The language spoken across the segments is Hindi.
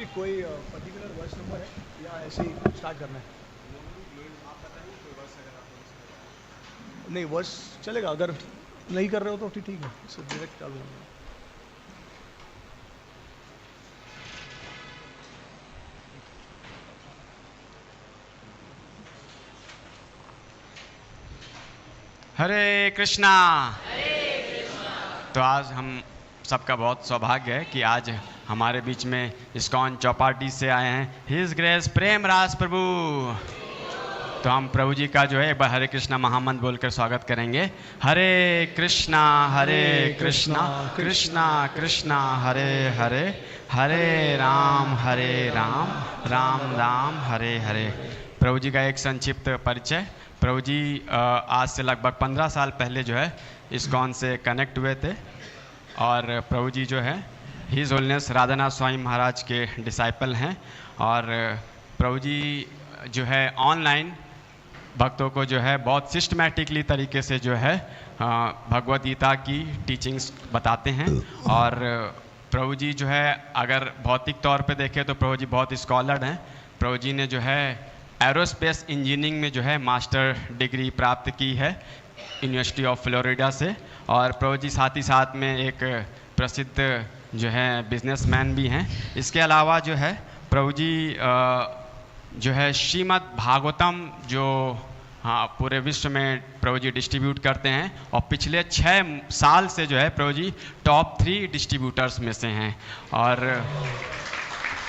जी कोई पर्टिकुलर वर्स नंबर है या ऐसे ही स्टार्ट करना है? नहीं वर्स चलेगा, अगर नहीं कर रहे हो तो ठीक है, इससे डायरेक्ट चालू होगा। हरे कृष्णा। तो आज हम सबका बहुत सौभाग्य है कि आज हमारे बीच में इस्कॉन चौपाटी से आए हैं हिज ग्रेस प्रेम राज प्रभु। तो हम प्रभु जी का जो है एक बार हरे कृष्णा महामंत्र बोलकर स्वागत करेंगे। हरे कृष्णा कृष्णा कृष्णा हरे हरे, हरे राम राम राम हरे हरे। प्रभु जी का एक संक्षिप्त परिचय। प्रभु जी आज से लगभग 15 साल पहले जो है इस्कॉन से कनेक्ट हुए थे और प्रभु जी जो है हिज होलीनेस राधानाथ स्वामी महाराज के डिसाइपल हैं। और प्रभु जी जो है ऑनलाइन भक्तों को जो है बहुत सिस्टमैटिकली तरीके से जो है भगवद गीता की टीचिंग्स बताते हैं। और प्रभु जी जो है अगर भौतिक तौर पे देखें तो प्रभु जी बहुत स्कॉलर हैं। प्रभु जी ने जो है एरोस्पेस इंजीनियरिंग में जो है मास्टर डिग्री प्राप्त की है यूनिवर्सिटी ऑफ फ्लोरिडा से। और प्रभु जी साथ ही साथ में एक प्रसिद्ध जो है बिजनेसमैन भी हैं। इसके अलावा जो है प्रभु जी जो है श्रीमद् भागवतम जो पूरे विश्व में प्रभु जी डिस्ट्रीब्यूट करते हैं और पिछले 6 साल से जो है प्रभु जी टॉप 3 डिस्ट्रीब्यूटर्स में से हैं। और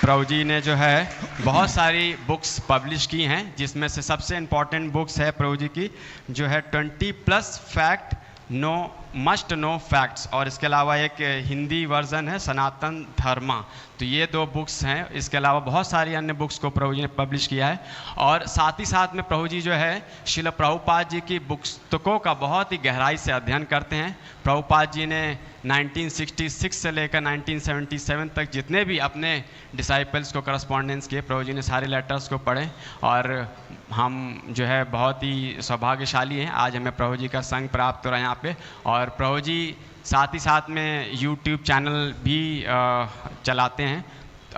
प्रभु जी ने जो है बहुत सारी बुक्स पब्लिश की हैं, जिसमें से सबसे इम्पॉर्टेंट बुक्स है प्रभु जी की जो है 20+ fact know must know facts, और इसके अलावा एक हिंदी वर्जन है सनातन धर्मा। तो ये 2 बुक्स हैं। इसके अलावा बहुत सारी अन्य बुक्स को प्रभु जी ने पब्लिश किया है। और साथ ही साथ में प्रभु जी जो है श्रील प्रभुपाद जी की पुस्तकों का बहुत ही गहराई से अध्ययन करते हैं। प्रभुपाद जी ने 1966 से लेकर 1977 तक जितने भी अपने डिसाइपल्स को करस्पॉन्डेंस किए, प्रभु जी ने सारे लेटर्स को पढ़े। और हम जो है बहुत ही सौभाग्यशाली हैं, आज हमें प्रभु जी का संग प्राप्त हो रहा है यहाँ पे। और प्रभु जी साथ ही साथ में यूट्यूब चैनल भी चलाते हैं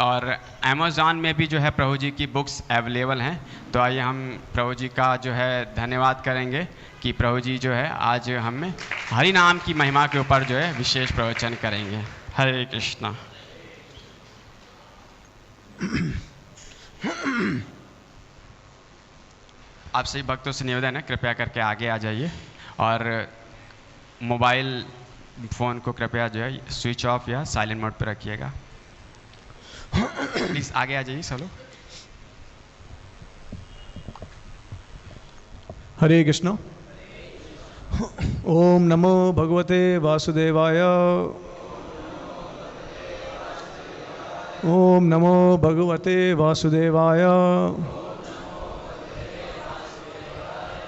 और अमेज़ॉन में भी जो है प्रभु जी की बुक्स अवेलेबल हैं। तो आइए हम प्रभु जी का जो है धन्यवाद करेंगे कि प्रभु जी जो है आज हमें हरि नाम की महिमा के ऊपर जो है विशेष प्रवचन करेंगे। हरे कृष्णा। आप सभी भक्तों से निवेदन है कृपया करके आगे आ जाइए और मोबाइल फ़ोन को कृपया जो है स्विच ऑफ या साइलेंट मोड पर रखिएगा। प्लीज़ आगे आ जाइए सब लोग। हरे कृष्ण। ओम नमो भगवते वासुदेवाय। ओम नमो भगवते वासुदेवाय।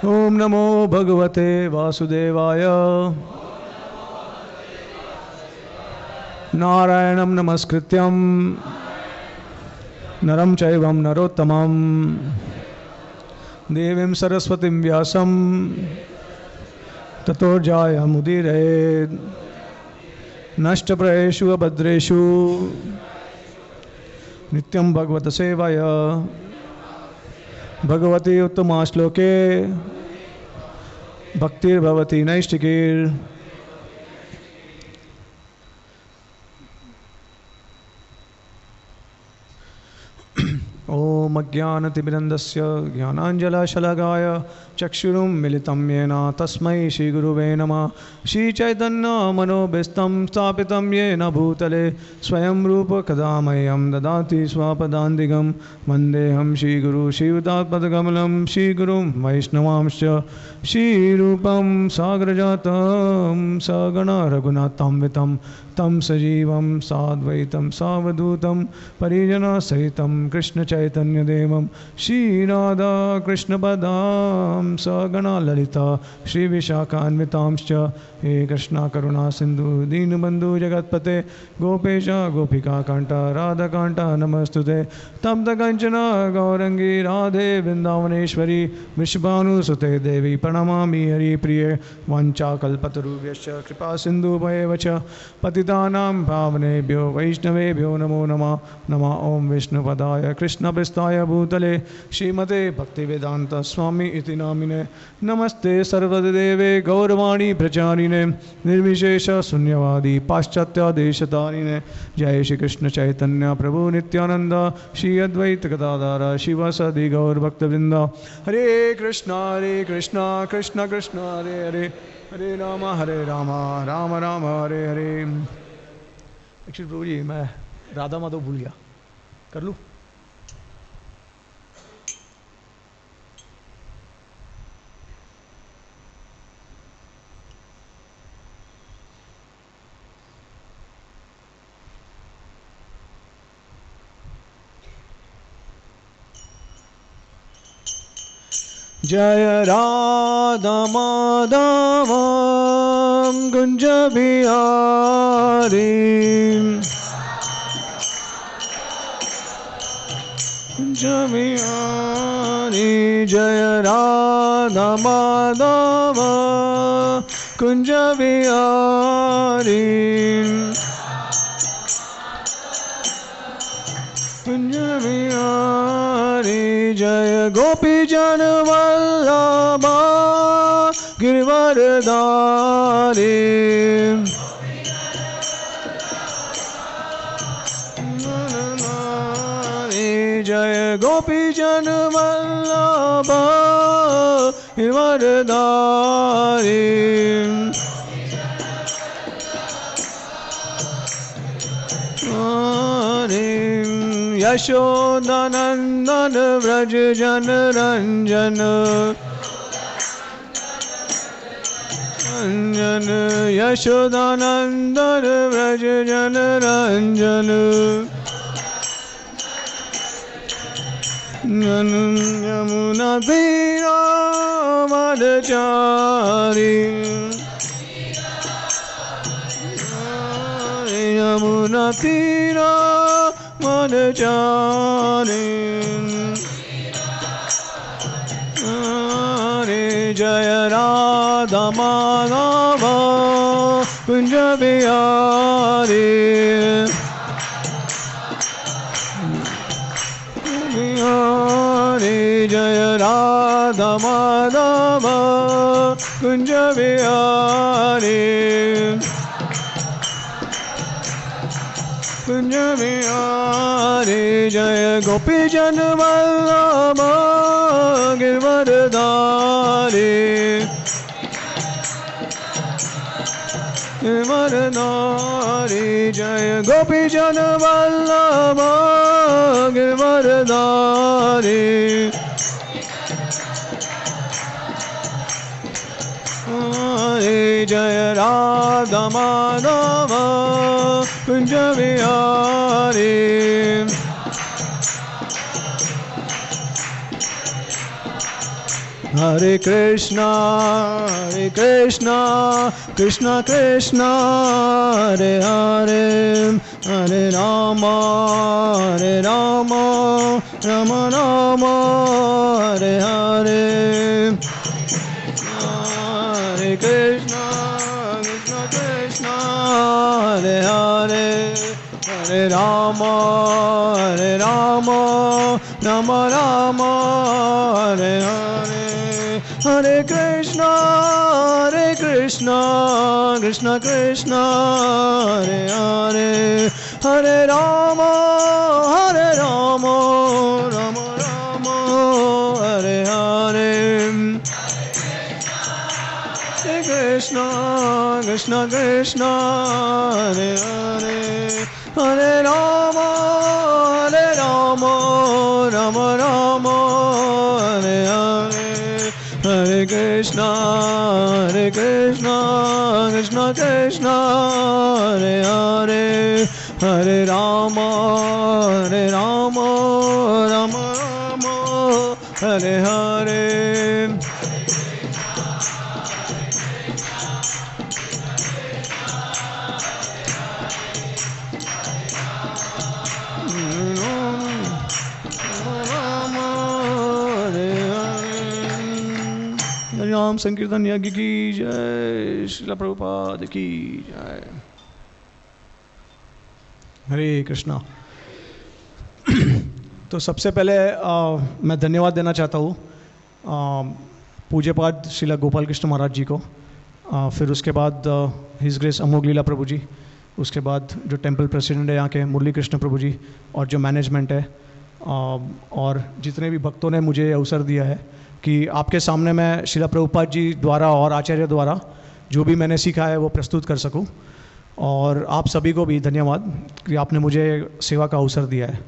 ओम नमो भगवते वासुदेवाय। नारायणं नमस्कृत्यं नरं चैवं नरोत्तमं देवीं सरस्वतीं व्यासं ततो जयमुदीरयेत्। नष्टप्रायेषु अभद्रेषु नित्यं भगवत सेवया। भगवती उत्तमा श्लोके भक्तिर्भवति नैष्टिकीर्। ओम अज्ञानतिमिरन्दस्य ज्ञानाञ्जलशलाकाय चक्षुरुन्मिलितं येन तस्मै श्रीगुरुवे नमः। श्रीचैतन्यमनोभीष्टं स्थापितं येन भूतले स्वयं रूप कदा मह्यं ददाति स्वपदान्तिकं। वन्देऽहं श्रीगुरु श्रीयुतात्पदकमलं श्रीगुरुं वैष्णवांश्च श्रीरूपं साग्रजातं सगण रघुनाथान्वितं तं सजीवं साद्वैतं सावधूतं परिजनसहितं कृष्ण चैतन्य वैष्णदेवं श्रीराधा कृष्णपदां सगणा ललिता श्रीविशाखान्वितांश्च हे कृष्णा करुणा सिंधु दीनबंधु जगत्पते गोपेश गोपिकाकान्त राधाकान्त नमस्तुते तप्त कंचना गौरंगी राधे वृंदावनेश्वरी वृषभानुसुते देवी प्रणमामि हरिप्रिये वाञ्छाकल्पतरुभ्यश्च कृपा सिन्धुभ्येव च पतितानां पावनेभ्यो वैष्णवेभ्यो नमो नमः नमः ओं विष्णुपदाय कृष्णप्रेष्ठाय भूतले श्रीमते भक्तिवेदान्त स्वामी इति नामिने नमस्ते सर्वदेवे गौरवाणी प्रचारिणे निर्विशेष शून्यवादी पाश्चात्यादेशतारिणे जय श्री कृष्ण चैतन्य प्रभु नित्यानंद श्री अद्वैत गदाधर शिव सदि गौरभक्तवृंद हरे कृष्ण कृष्ण कृष्ण हरे हरे हरे राम राम राम हरे हरे। एक्चुअली प्रभु जी मैं राधा माधव भूल गया, कर लूँ? जय राधा माधव कुंज बिहारी कुंज बिहारी जय राधा माधव कुंज बिहारी कुंज बिहारी जय गोपी जन वल्लभा गिरवरधारी जय गोपी जन वल्लभा गिरवरधारी यशोदानंदन व्रज जन रंजन रंजन यशोदानंदन व्रज जन रंजन यमुना तीरा मदचारी यमुना तीरा मनचारे हरे जय राधा माधव कुंज बिहारी बिहारी जय राधा माधव कुंज बिहारी कुंज बिहारी जय गोपी जन वल्लभ गिरवरधारी गिरवरधारी जय गोपी जन वल्लभ गिरवरधारी जय राधा माधव कुंज बिहारी हरे कृष्णा कृष्ण कृष्ण हरे हरे हरे राम राम राम हरे हरे हरे कृष्ण कृष्ण हरे हरे हरे राम राम राम हरे हरे हरे कृष्ण कृष्ण कृष्ण हरे हरे हरे राम राम राम हरे हरे कृष्ण कृष्ण हरे हरे हरे राम राम राम हरे हरे हरे कृष्ण कृष्ण कृष्ण हरे हरे हरे राम राम हरे हरे राम संकीर्तन यज्ञ की जय, श्रील प्रभुपाद की जय। हरे कृष्णा। तो सबसे पहले मैं धन्यवाद देना चाहता हूँ पूज्यपाद श्रील गोपाल कृष्ण महाराज जी को, फिर उसके बाद हिज ग्रेस अमोघ लीला प्रभु जी, उसके बाद जो टेंपल प्रेसिडेंट है यहाँ के मुरली कृष्ण प्रभु जी, और जो मैनेजमेंट है, और जितने भी भक्तों ने मुझे अवसर दिया है कि आपके सामने मैं श्रील प्रभुपाद जी द्वारा और आचार्य द्वारा जो भी मैंने सीखा है वो प्रस्तुत कर सकूं। और आप सभी को भी धन्यवाद कि आपने मुझे सेवा का अवसर दिया है।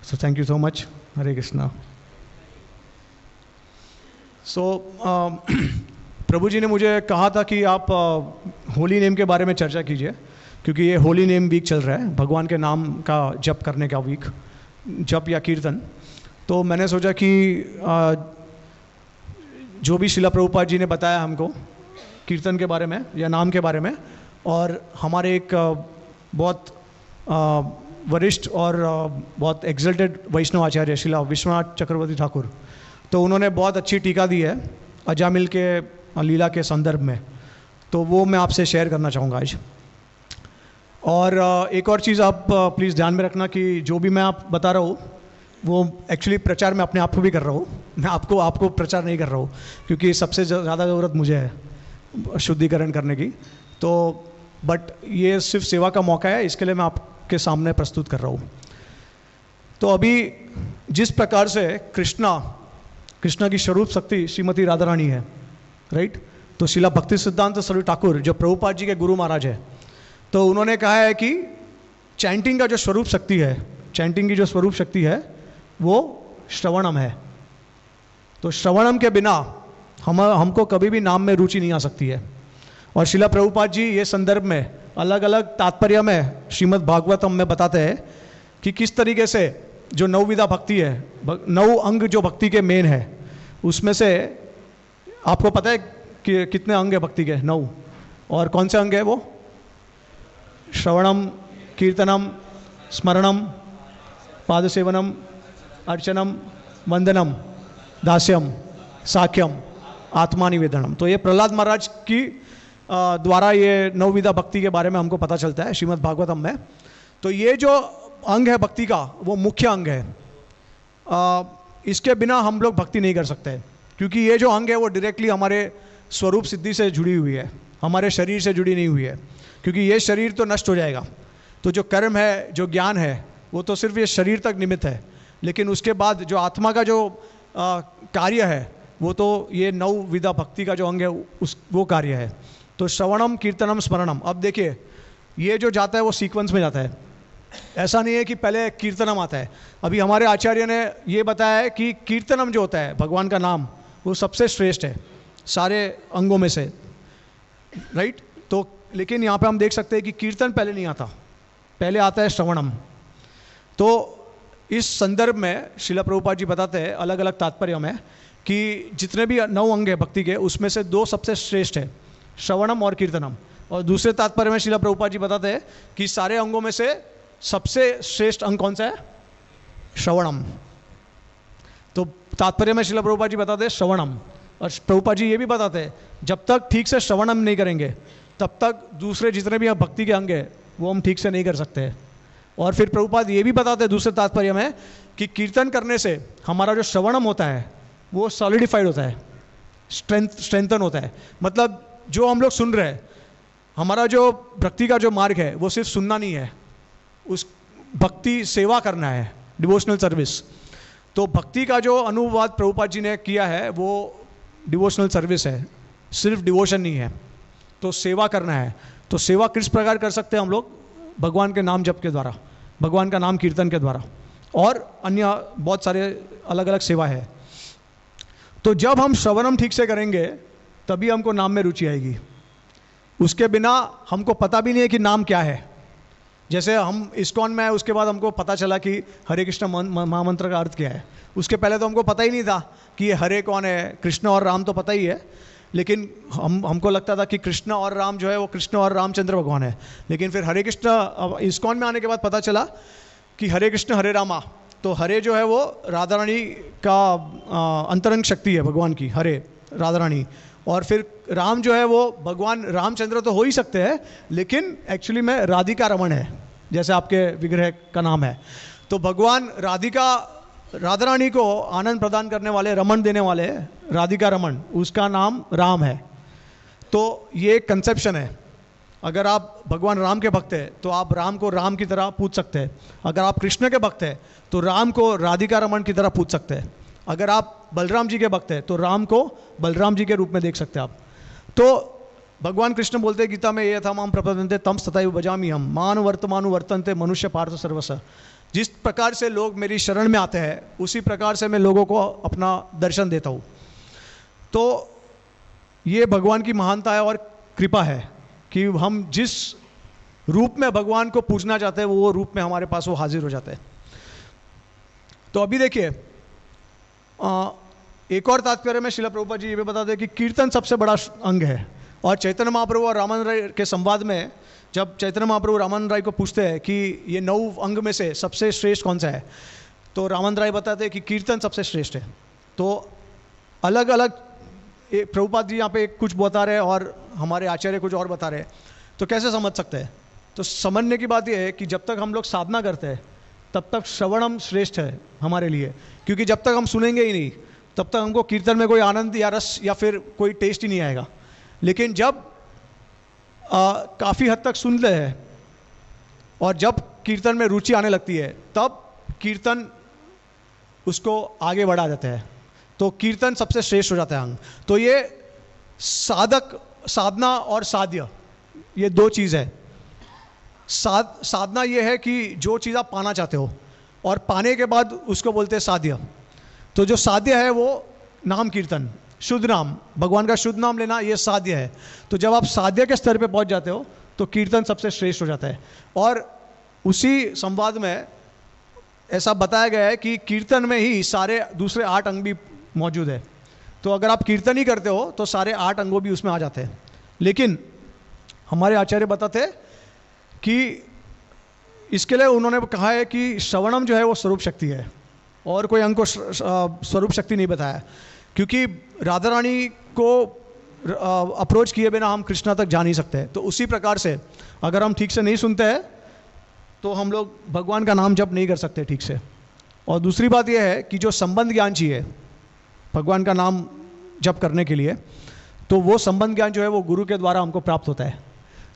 So thank you so much. Hare Krishna. So प्रभु जी ने मुझे कहा था कि आप होली नेम के बारे में चर्चा कीजिए, क्योंकि ये होली नेम वीक चल रहा है, भगवान के नाम का जप करने का वीक, जप या कीर्तन। तो मैंने सोचा कि जो भी श्रील प्रभुपाद जी ने बताया हमको कीर्तन के बारे में या नाम के बारे में, और हमारे एक बहुत वरिष्ठ और बहुत एक्सल्टेड वैष्णव आचार्य श्रील विश्वनाथ चक्रवर्ती ठाकुर, तो उन्होंने बहुत अच्छी टीका दी है अजामिल के लीला के संदर्भ में, तो वो मैं आपसे शेयर करना चाहूँगा आज। और एक और चीज़ आप प्लीज़ ध्यान में रखना कि जो भी मैं आप बता रहा हूँ वो एक्चुअली प्रचार मैं अपने आप को भी कर रहा हूँ, मैं आपको प्रचार नहीं कर रहा हूँ, क्योंकि सबसे ज़्यादा ज़रूरत मुझे है शुद्धिकरण करने की। तो बट ये सिर्फ सेवा का मौका है, इसके लिए मैं आपके सामने प्रस्तुत कर रहा हूँ। तो अभी जिस प्रकार से कृष्णा की स्वरूप शक्ति श्रीमती राधा रानी है, राइट, तो श्रीला भक्ति सिद्धांत सरस्वती ठाकुर जो प्रभुपाद जी के गुरु महाराज है, तो उन्होंने कहा है कि चैंटिंग का जो स्वरूप शक्ति है, चैंटिंग की जो स्वरूप शक्ति है वो श्रवणम है। तो श्रवणम के बिना हमको कभी भी नाम में रुचि नहीं आ सकती है। और श्रीला प्रभुपाद जी ये संदर्भ में अलग अलग तात्पर्य में श्रीमद् भागवतम में बताते हैं कि किस तरीके से जो नवविधा भक्ति है, 9 अंग जो भक्ति के मेन है, उसमें से आपको पता है कि कितने अंग है भक्ति के? 9। और कौन से अंग है वो? श्रवणम, कीर्तनम, स्मरणम, पादसेवनम, अर्चनम, वंदनम, दास्यम, साख्यम, आत्मानिवेदनम। तो ये प्रहलाद महाराज की द्वारा ये नवविधा भक्ति के बारे में हमको पता चलता है श्रीमद् भागवतम में। तो ये जो अंग है भक्ति का वो मुख्य अंग है, इसके बिना हम लोग भक्ति नहीं कर सकते, क्योंकि ये जो अंग है वो डायरेक्टली हमारे स्वरूप सिद्धि से जुड़ी हुई है, हमारे शरीर से जुड़ी नहीं हुई है, क्योंकि ये शरीर तो नष्ट हो जाएगा। तो जो कर्म है, जो ज्ञान है, वो तो सिर्फ ये शरीर तक निमित्त है, लेकिन उसके बाद जो आत्मा का जो कार्य है वो तो ये नवविधा भक्ति का जो अंग है वो कार्य है। तो श्रवणम, कीर्तनम, स्मरणम। अब देखिए ये जो जाता है वो सीक्वेंस में जाता है, ऐसा नहीं है कि पहले कीर्तनम आता है। अभी हमारे आचार्य ने ये बताया है कि कीर्तनम जो होता है, भगवान का नाम, वो सबसे श्रेष्ठ है सारे अंगों में से, राइट। तो लेकिन यहाँ पे हम देख सकते हैं कि कीर्तन पहले नहीं आता, पहले आता है श्रवणम। तो इस संदर्भ में श्रील प्रभुपाद जी बताते हैं अलग अलग तात्पर्य में कि जितने भी 9 अंग है भक्ति के, उसमें से 2 सबसे श्रेष्ठ है, श्रवणम और कीर्तनम। और दूसरे तात्पर्य में श्रील प्रभुपाद जी बताते हैं कि सारे अंगों में से सबसे श्रेष्ठ अंग कौन सा है? श्रवणम। तो तात्पर्य में श्रील प्रभुपाद जी बताते हैं श्रवणम, और प्रभुपाद जी ये भी बताते हैं जब तक ठीक से श्रवणम नहीं करेंगे तब तक दूसरे जितने भी भक्ति के अंग है वो हम ठीक से नहीं कर सकते। और फिर प्रभुपाद ये भी बताते हैं दूसरे तात्पर्य में कि कीर्तन करने से हमारा जो श्रवणम होता है वो सॉलिडिफाइड होता है, स्ट्रेंथन होता है। मतलब जो हम लोग सुन रहे हैं, हमारा जो भक्ति का जो मार्ग है वो सिर्फ सुनना नहीं है, उस भक्ति सेवा करना है, डिवोशनल सर्विस। तो भक्ति का जो अनुवाद प्रभुपाद जी ने किया है वो डिवोशनल सर्विस है, सिर्फ डिवोशन नहीं है, तो सेवा करना है। तो सेवा किस प्रकार कर सकते हैं हम लोग? भगवान के नाम जप के द्वारा, भगवान का नाम कीर्तन के द्वारा, और अन्य बहुत सारे अलग अलग सेवा है। तो जब हम श्रवणम ठीक से करेंगे तभी हमको नाम में रुचि आएगी, उसके बिना हमको पता भी नहीं है कि नाम क्या है। जैसे हम इस्कॉन में आए उसके बाद हमको पता चला कि हरे कृष्ण महामंत्र का अर्थ क्या है। उसके पहले तो हमको पता ही नहीं था कि ये हरे कौन है, कृष्ण और राम तो पता ही है, लेकिन हमको लगता था कि कृष्ण और राम जो है वो कृष्ण और रामचंद्र भगवान है। लेकिन फिर हरे कृष्ण इस्कॉन में आने के बाद पता चला कि हरे कृष्ण हरे रामा, तो हरे जो है वो राधा रानी का अंतरंग शक्ति है भगवान की, हरे राधा रानी। और फिर राम जो है वो भगवान रामचंद्र तो हो ही सकते हैं, लेकिन एक्चुअली में राधिका रमण है, जैसे आपके विग्रह का नाम है। तो भगवान राधा रानी को आनंद प्रदान करने वाले, रमण देने वाले, राधिका रमण, उसका नाम राम है। तो ये एक कंसेप्शन है। अगर आप भगवान राम के भक्त हैं तो आप राम को राम की तरह पूछ सकते हैं। अगर आप कृष्ण के भक्त हैं तो राम को राधिका रमण की तरह पूछ सकते हैं। अगर आप बलराम जी के भक्त हैं तो राम को बलराम जी के रूप में देख सकते हैं आप। तो भगवान कृष्ण बोलते हैं गीता में, ये था माम प्रपद्यन्ते तम तथैव भजामि हम, मान वर्तमानु वर्तन्ते मनुष्य पार्थ सर्वस। जिस प्रकार से लोग मेरी शरण में आते हैं उसी प्रकार से मैं लोगों को अपना दर्शन देता हूँ। तो ये भगवान की महानता है और कृपा है कि हम जिस रूप में भगवान को पूजना चाहते हैं वो रूप में हमारे पास वो हाजिर हो जाते हैं। तो अभी देखिए, एक और तात्पर्य में श्रील प्रभुपाद जी ये भी बताते हैं कि कीर्तन सबसे बड़ा अंग है। और चैतन्य महाप्रभु और रामानंद राय के संवाद में जब चैतन्य महाप्रभु रामानंद राय को पूछते हैं कि ये 9 अंग में से सबसे श्रेष्ठ कौन सा है, तो रामानंद राय बताते हैं कि कीर्तन सबसे श्रेष्ठ है। तो अलग अलग प्रभुपाद जी यहाँ पे कुछ बता रहे हैं और हमारे आचार्य कुछ और बता रहे हैं, तो कैसे समझ सकते हैं? तो समझने की बात यह है कि जब तक हम लोग साधना करते हैं तब तक श्रवणम श्रेष्ठ है हमारे लिए, क्योंकि जब तक हम सुनेंगे ही नहीं तब तक हमको कीर्तन में कोई आनंद या रस या फिर कोई टेस्ट ही नहीं आएगा। लेकिन जब काफ़ी हद तक सुनते हैं और जब कीर्तन में रुचि आने लगती है तब कीर्तन उसको आगे बढ़ा देते हैं, तो कीर्तन सबसे श्रेष्ठ हो जाता है अंग। तो ये साधना और साध्य, ये 2 चीज़ है। साधना ये है कि जो चीज़ आप पाना चाहते हो, और पाने के बाद उसको बोलते हैं साध्य। तो जो साध्य है वो नाम कीर्तन, शुद्ध नाम, भगवान का शुद्ध नाम लेना, ये साध्य है। तो जब आप साध्य के स्तर पे पहुंच जाते हो तो कीर्तन सबसे श्रेष्ठ हो जाता है। और उसी संवाद में ऐसा बताया गया है कि कीर्तन में ही सारे दूसरे 8 अंग भी मौजूद है। तो अगर आप कीर्तन ही करते हो तो सारे 8 अंगों भी उसमें आ जाते हैं। लेकिन हमारे आचार्य बताते हैं कि इसके लिए उन्होंने कहा है कि श्रवणम जो है वो स्वरूप शक्ति है, और कोई अंग को स्वरूप शक्ति नहीं बताया, क्योंकि राधा रानी को अप्रोच किए बिना हम कृष्णा तक जा नहीं सकते। तो उसी प्रकार से अगर हम ठीक से नहीं सुनते हैं तो हम लोग भगवान का नाम जप नहीं कर सकते ठीक से। और दूसरी बात यह है कि जो संबंध ज्ञान चाहिए भगवान का नाम जप करने के लिए, तो वो संबंध ज्ञान जो है वो गुरु के द्वारा हमको प्राप्त होता है।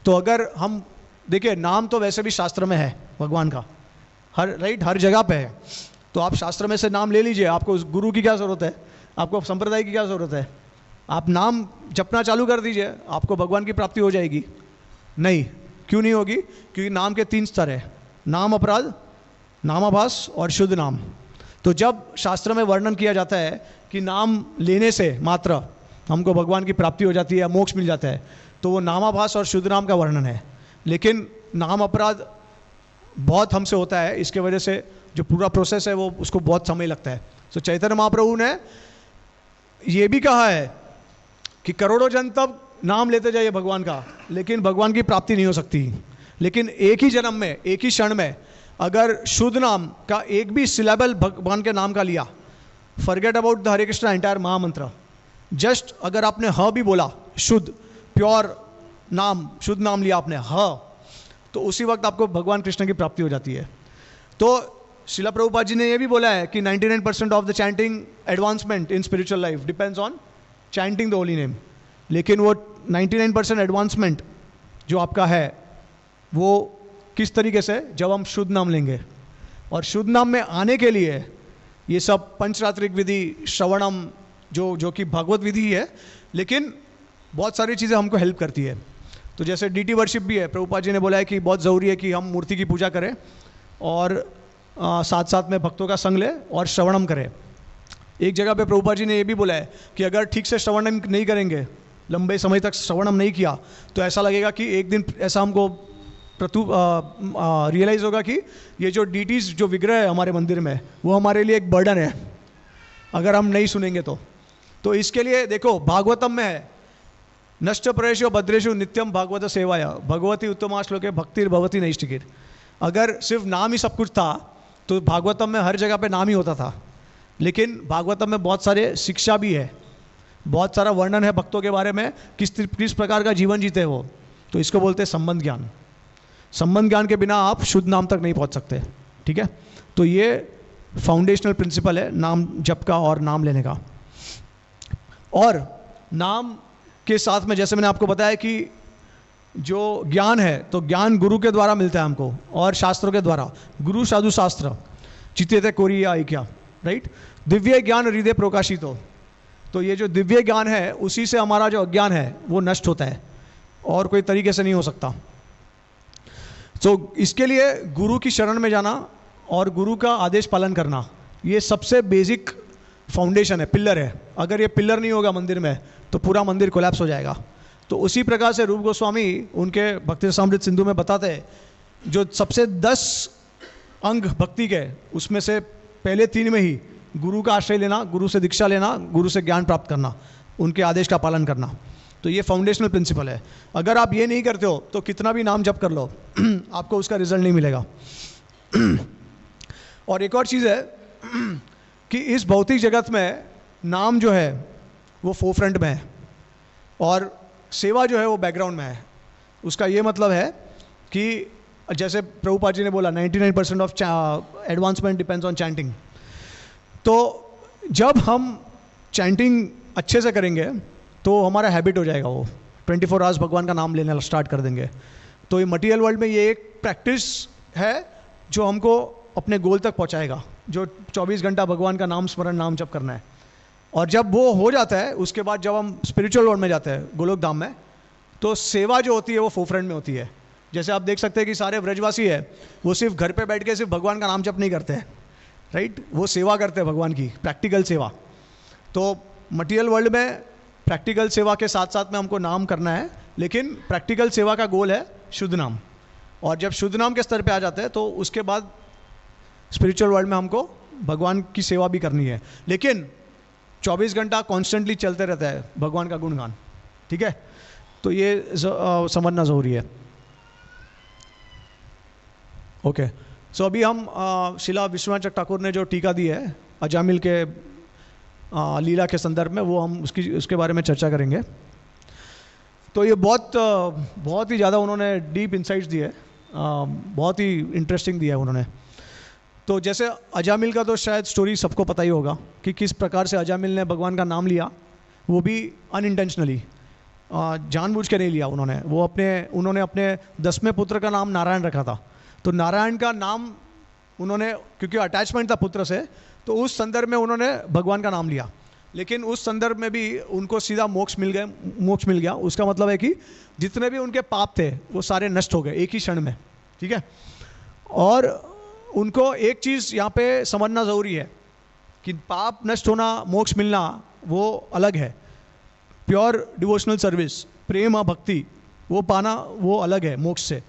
तो अगर हम देखिए, नाम तो वैसे भी शास्त्र में है भगवान का, हर जगह पे है। तो आप शास्त्र में से नाम ले लीजिए, आपको उस गुरु की क्या ज़रूरत है, आपको संप्रदाय की क्या ज़रूरत है? आप नाम जपना चालू कर दीजिए, आपको भगवान की प्राप्ति हो जाएगी। नहीं, क्यों नहीं होगी? क्योंकि नाम के 3 स्तर है, नाम अपराध, नामाभास और शुद्ध नाम। तो जब शास्त्र में वर्णन किया जाता है कि नाम लेने से मात्र हमको भगवान की प्राप्ति हो जाती है या मोक्ष मिल जाता है, तो वो नामाभास और शुद्ध नाम का वर्णन है। लेकिन नाम अपराध बहुत हमसे होता है, इसके वजह से जो पूरा प्रोसेस है वो उसको बहुत समय लगता है। तो चैतन्य महाप्रभु ने ये भी कहा है कि करोड़ों जन तब नाम लेते जाइए भगवान का, लेकिन भगवान की प्राप्ति नहीं हो सकती। लेकिन एक ही जन्म में, एक ही क्षण में अगर शुद्ध नाम का एक भी सिलेबल भगवान के नाम का लिया, forget about the Hare Krishna entire महामंत्र, जस्ट अगर आपने ह भी बोला, शुद्ध प्योर नाम, शुद्ध नाम लिया आपने ह, तो उसी वक्त आपको भगवान कृष्ण की प्राप्ति हो जाती है। तो श्रील प्रभुपाद जी ने यह भी बोला है कि 99% of the chanting advancement in spiritual life depends on chanting the holy name. लेकिन वो 99% एडवांसमेंट जो आपका है वो किस तरीके से, जब हम शुद्ध नाम लेंगे। और शुद्ध नाम में आने के लिए ये सब पंचरात्रिक विधि, श्रवणम जो कि भागवत विधि है, लेकिन बहुत सारी चीज़ें हमको हेल्प करती है। तो जैसे डीटी वर्शिप भी है, प्रभुपाद जी ने बोला है कि बहुत ज़रूरी है कि हम मूर्ति की पूजा करें और साथ साथ में भक्तों का संग लें और श्रवणम करें। एक जगह पे प्रभुपाद जी ने ये भी बोला है कि अगर ठीक से श्रवणम नहीं करेंगे, लंबे समय तक श्रवणम नहीं किया, तो ऐसा लगेगा कि एक दिन ऐसा हमको रियलाइज़ होगा कि ये जो डीटीज जो विग्रह है हमारे मंदिर में, वो हमारे लिए एक बर्डन है अगर हम नहीं सुनेंगे तो इसके लिए देखो भागवतम में है, नष्ट परेशो भद्रेशु नित्यम भागवत सेवाया भगवती उत्तमा श्लोके भक्तिर भवती नैष्टिकीर। अगर सिर्फ नाम ही सब कुछ था तो भागवतम में हर जगह पे नाम ही होता था, लेकिन भागवतम में बहुत सारे शिक्षा भी है, बहुत सारा वर्णन है भक्तों के बारे में, किस प्रकार का जीवन जीते वो। तो इसको बोलते हैं संबंध ज्ञान। संबंध ज्ञान के बिना आप शुद्ध नाम तक नहीं पहुंच सकते, ठीक है। तो ये फाउंडेशनल प्रिंसिपल है नाम जप का और नाम लेने का। और नाम के साथ में जैसे मैंने आपको बताया कि जो ज्ञान है तो ज्ञान गुरु के द्वारा मिलता है हमको और शास्त्रों के द्वारा, गुरु साधु शास्त्र चित्ते कोरिया क्या, राइट। दिव्य ज्ञान हृदय प्रकाशित हो, तो ये जो दिव्य ज्ञान है उसी से हमारा जो अज्ञान है वो नष्ट होता है और कोई तरीके से नहीं हो सकता। तो इसके लिए गुरु की शरण में जाना और गुरु का आदेश पालन करना, ये सबसे बेसिक फाउंडेशन है, पिलर है। अगर ये पिलर नहीं होगा मंदिर में तो पूरा मंदिर कोलैप्स हो जाएगा। तो उसी प्रकार से रूप गोस्वामी उनके भक्ति रसामृत सिंधु में बताते हैं, जो सबसे 10 अंग भक्ति के, उसमें से पहले 3 में ही गुरु का आश्रय लेना, गुरु से दीक्षा लेना, गुरु से ज्ञान प्राप्त करना, उनके आदेश का पालन करना। तो ये फाउंडेशनल प्रिंसिपल है। अगर आप ये नहीं करते हो तो कितना भी नाम जप कर लो आपको उसका रिजल्ट नहीं मिलेगा। और एक और चीज़ है कि इस भौतिक जगत में नाम जो है वो फोरफ्रंट में है और सेवा जो है वो बैकग्राउंड में है। उसका ये मतलब है कि जैसे प्रभुपाद जी ने बोला 99% of advancement depends on chanting. तो जब हम चैंटिंग अच्छे से करेंगे तो हमारा हैबिट हो जाएगा, वो 24 आवर्स भगवान का नाम लेना स्टार्ट कर देंगे। तो ये मटीरियल वर्ल्ड में ये एक प्रैक्टिस है जो हमको अपने गोल तक पहुंचाएगा, जो 24 घंटा भगवान का नाम स्मरण नाम जप करना है। और जब वो हो जाता है उसके बाद जब हम स्पिरिचुअल वर्ल्ड में जाते हैं गोलोक धाम में, तो सेवा जो होती है वो फोरफ्रंट में होती है। जैसे आप देख सकते हैं कि सारे ब्रजवासी है वो सिर्फ घर पे बैठ के सिर्फ भगवान का नाम जप नहीं करते हैं, राइट, वो सेवा करते हैं भगवान की, प्रैक्टिकल सेवा। तो मटीरियल वर्ल्ड में प्रैक्टिकल सेवा के साथ साथ में हमको नाम करना है, लेकिन प्रैक्टिकल सेवा का गोल है शुद्ध नाम। और जब शुद्ध नाम के स्तर पे आ जाते हैं तो उसके बाद स्पिरिचुअल वर्ल्ड में हमको भगवान की सेवा भी करनी है, लेकिन 24 घंटा कॉन्स्टेंटली चलते रहता है भगवान का गुणगान, ठीक है। तो ये समझना ज़रूरी है। ओके, सो अभी हम शिला विश्वनाथ ठाकुर ने जो टीका दी है अजामिल के लीला के संदर्भ में, वो हम उसके बारे में चर्चा करेंगे। तो ये बहुत ही ज़्यादा उन्होंने डीप इंसाइट्स दिए, बहुत ही इंटरेस्टिंग दिया है उन्होंने। तो जैसे अजामिल का तो शायद स्टोरी सबको पता ही होगा कि किस प्रकार से अजामिल ने भगवान का नाम लिया, वो भी अनइंटेंशनली, जानबूझ के नहीं लिया उन्होंने अपने 10वें पुत्र का नाम नारायण रखा था। तो नारायण का नाम उन्होंने, क्योंकि अटैचमेंट था पुत्र से, तो उस संदर्भ में उन्होंने भगवान का नाम लिया, लेकिन उस संदर्भ में भी उनको सीधा मोक्ष मिल गया। उसका मतलब है कि जितने भी उनके पाप थे वो सारे नष्ट हो गए एक ही क्षण में, ठीक है। और उनको एक चीज़ यहाँ पे समझना ज़रूरी है कि पाप नष्ट होना, मोक्ष मिलना वो अलग है। प्योर डिवोशनल सर्विस, प्रेम भक्ति वो पाना वो अलग है मोक्ष से।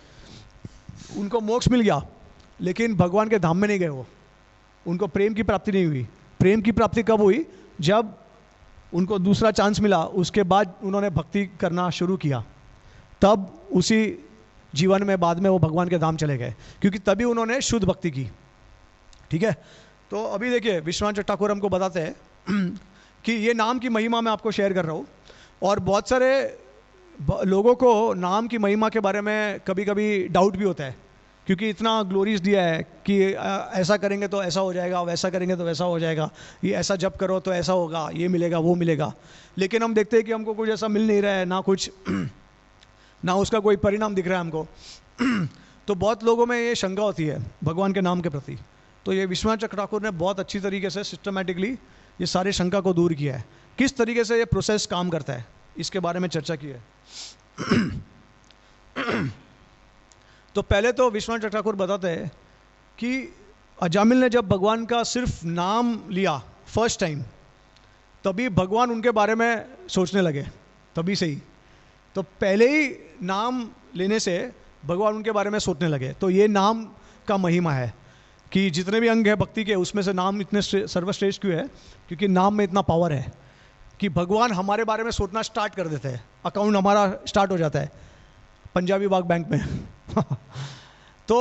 उनको मोक्ष मिल गया लेकिन भगवान के धाम में नहीं गए, वो उनको प्रेम की प्राप्ति नहीं हुई। प्रेम की प्राप्ति कब हुई? जब उनको दूसरा चांस मिला, उसके बाद उन्होंने भक्ति करना शुरू किया, तब उसी जीवन में बाद में वो भगवान के धाम चले गए, क्योंकि तभी उन्होंने शुद्ध भक्ति की, ठीक है। तो अभी देखिए विश्वनाथ ठाकुर हमको बताते हैं कि ये नाम की महिमा मैं आपको शेयर कर रहा हूँ। और बहुत सारे लोगों को नाम की महिमा के बारे में कभी कभी डाउट भी होता है, क्योंकि इतना ग्लोरीज दिया है कि ऐसा करेंगे तो ऐसा हो जाएगा, वैसा करेंगे तो वैसा हो जाएगा, ये ऐसा जप करो तो ऐसा होगा, ये मिलेगा वो मिलेगा। लेकिन हम देखते हैं कि हमको कुछ ऐसा मिल नहीं रहा है, ना उसका कोई परिणाम दिख रहा है हमको। तो बहुत लोगों में ये शंका होती है भगवान के नाम के प्रति। तो ये विश्वनाथ ठाकुर ने बहुत अच्छी तरीके से सिस्टमेटिकली ये सारे शंका को दूर किया है। किस तरीके से ये प्रोसेस काम करता है इसके बारे में चर्चा की है। तो पहले तो विश्वनाथ ठाकुर बताते हैं कि अजामिल ने जब भगवान का सिर्फ नाम लिया फर्स्ट टाइम, तभी भगवान उनके बारे में सोचने लगे, तभी से ही। तो पहले ही नाम लेने से भगवान उनके बारे में सोचने लगे। तो ये नाम का महिमा है कि जितने भी अंग है भक्ति के, उसमें से नाम इतने सर्वश्रेष्ठ क्यों है? क्योंकि नाम में इतना पावर है कि भगवान हमारे बारे में सोचना स्टार्ट कर देते हैं, अकाउंट हमारा स्टार्ट हो जाता है पंजाबी बाग बैंक में। तो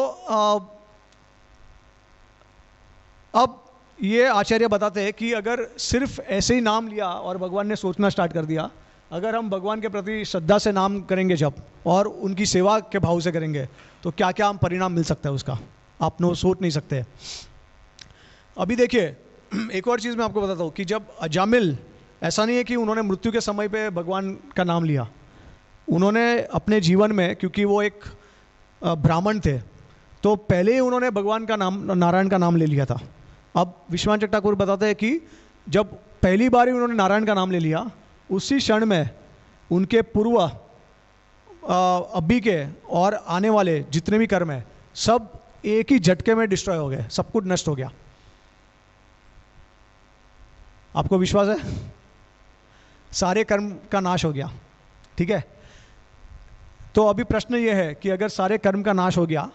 अब ये आचार्य बताते हैं कि अगर सिर्फ ऐसे ही नाम लिया और भगवान ने सोचना स्टार्ट कर दिया, अगर हम भगवान के प्रति श्रद्धा से नाम करेंगे जब और उनकी सेवा के भाव से करेंगे, तो क्या क्या हम परिणाम मिल सकता है उसका, आप नो सोच नहीं सकते। अभी देखिए एक और चीज़ मैं आपको बताता हूँ कि जब अजामिल, ऐसा नहीं है कि उन्होंने मृत्यु के समय पे भगवान का नाम लिया, उन्होंने अपने जीवन में, क्योंकि वो एक ब्राह्मण थे, तो पहले ही उन्होंने भगवान का नाम, नारायण का नाम ले लिया था। अब विश्वनाथ ठाकुर बताते हैं कि जब पहली बार ही उन्होंने नारायण का नाम ले लिया, उसी क्षण में उनके पूर्व अभी के और आने वाले जितने भी कर्म है सब एक ही झटके में डिस्ट्रॉय हो गए, सब कुछ नष्ट हो गया। आपको विश्वास है? सारे कर्म का नाश हो गया। ठीक है, तो अभी प्रश्न ये है कि अगर सारे कर्म का नाश हो गया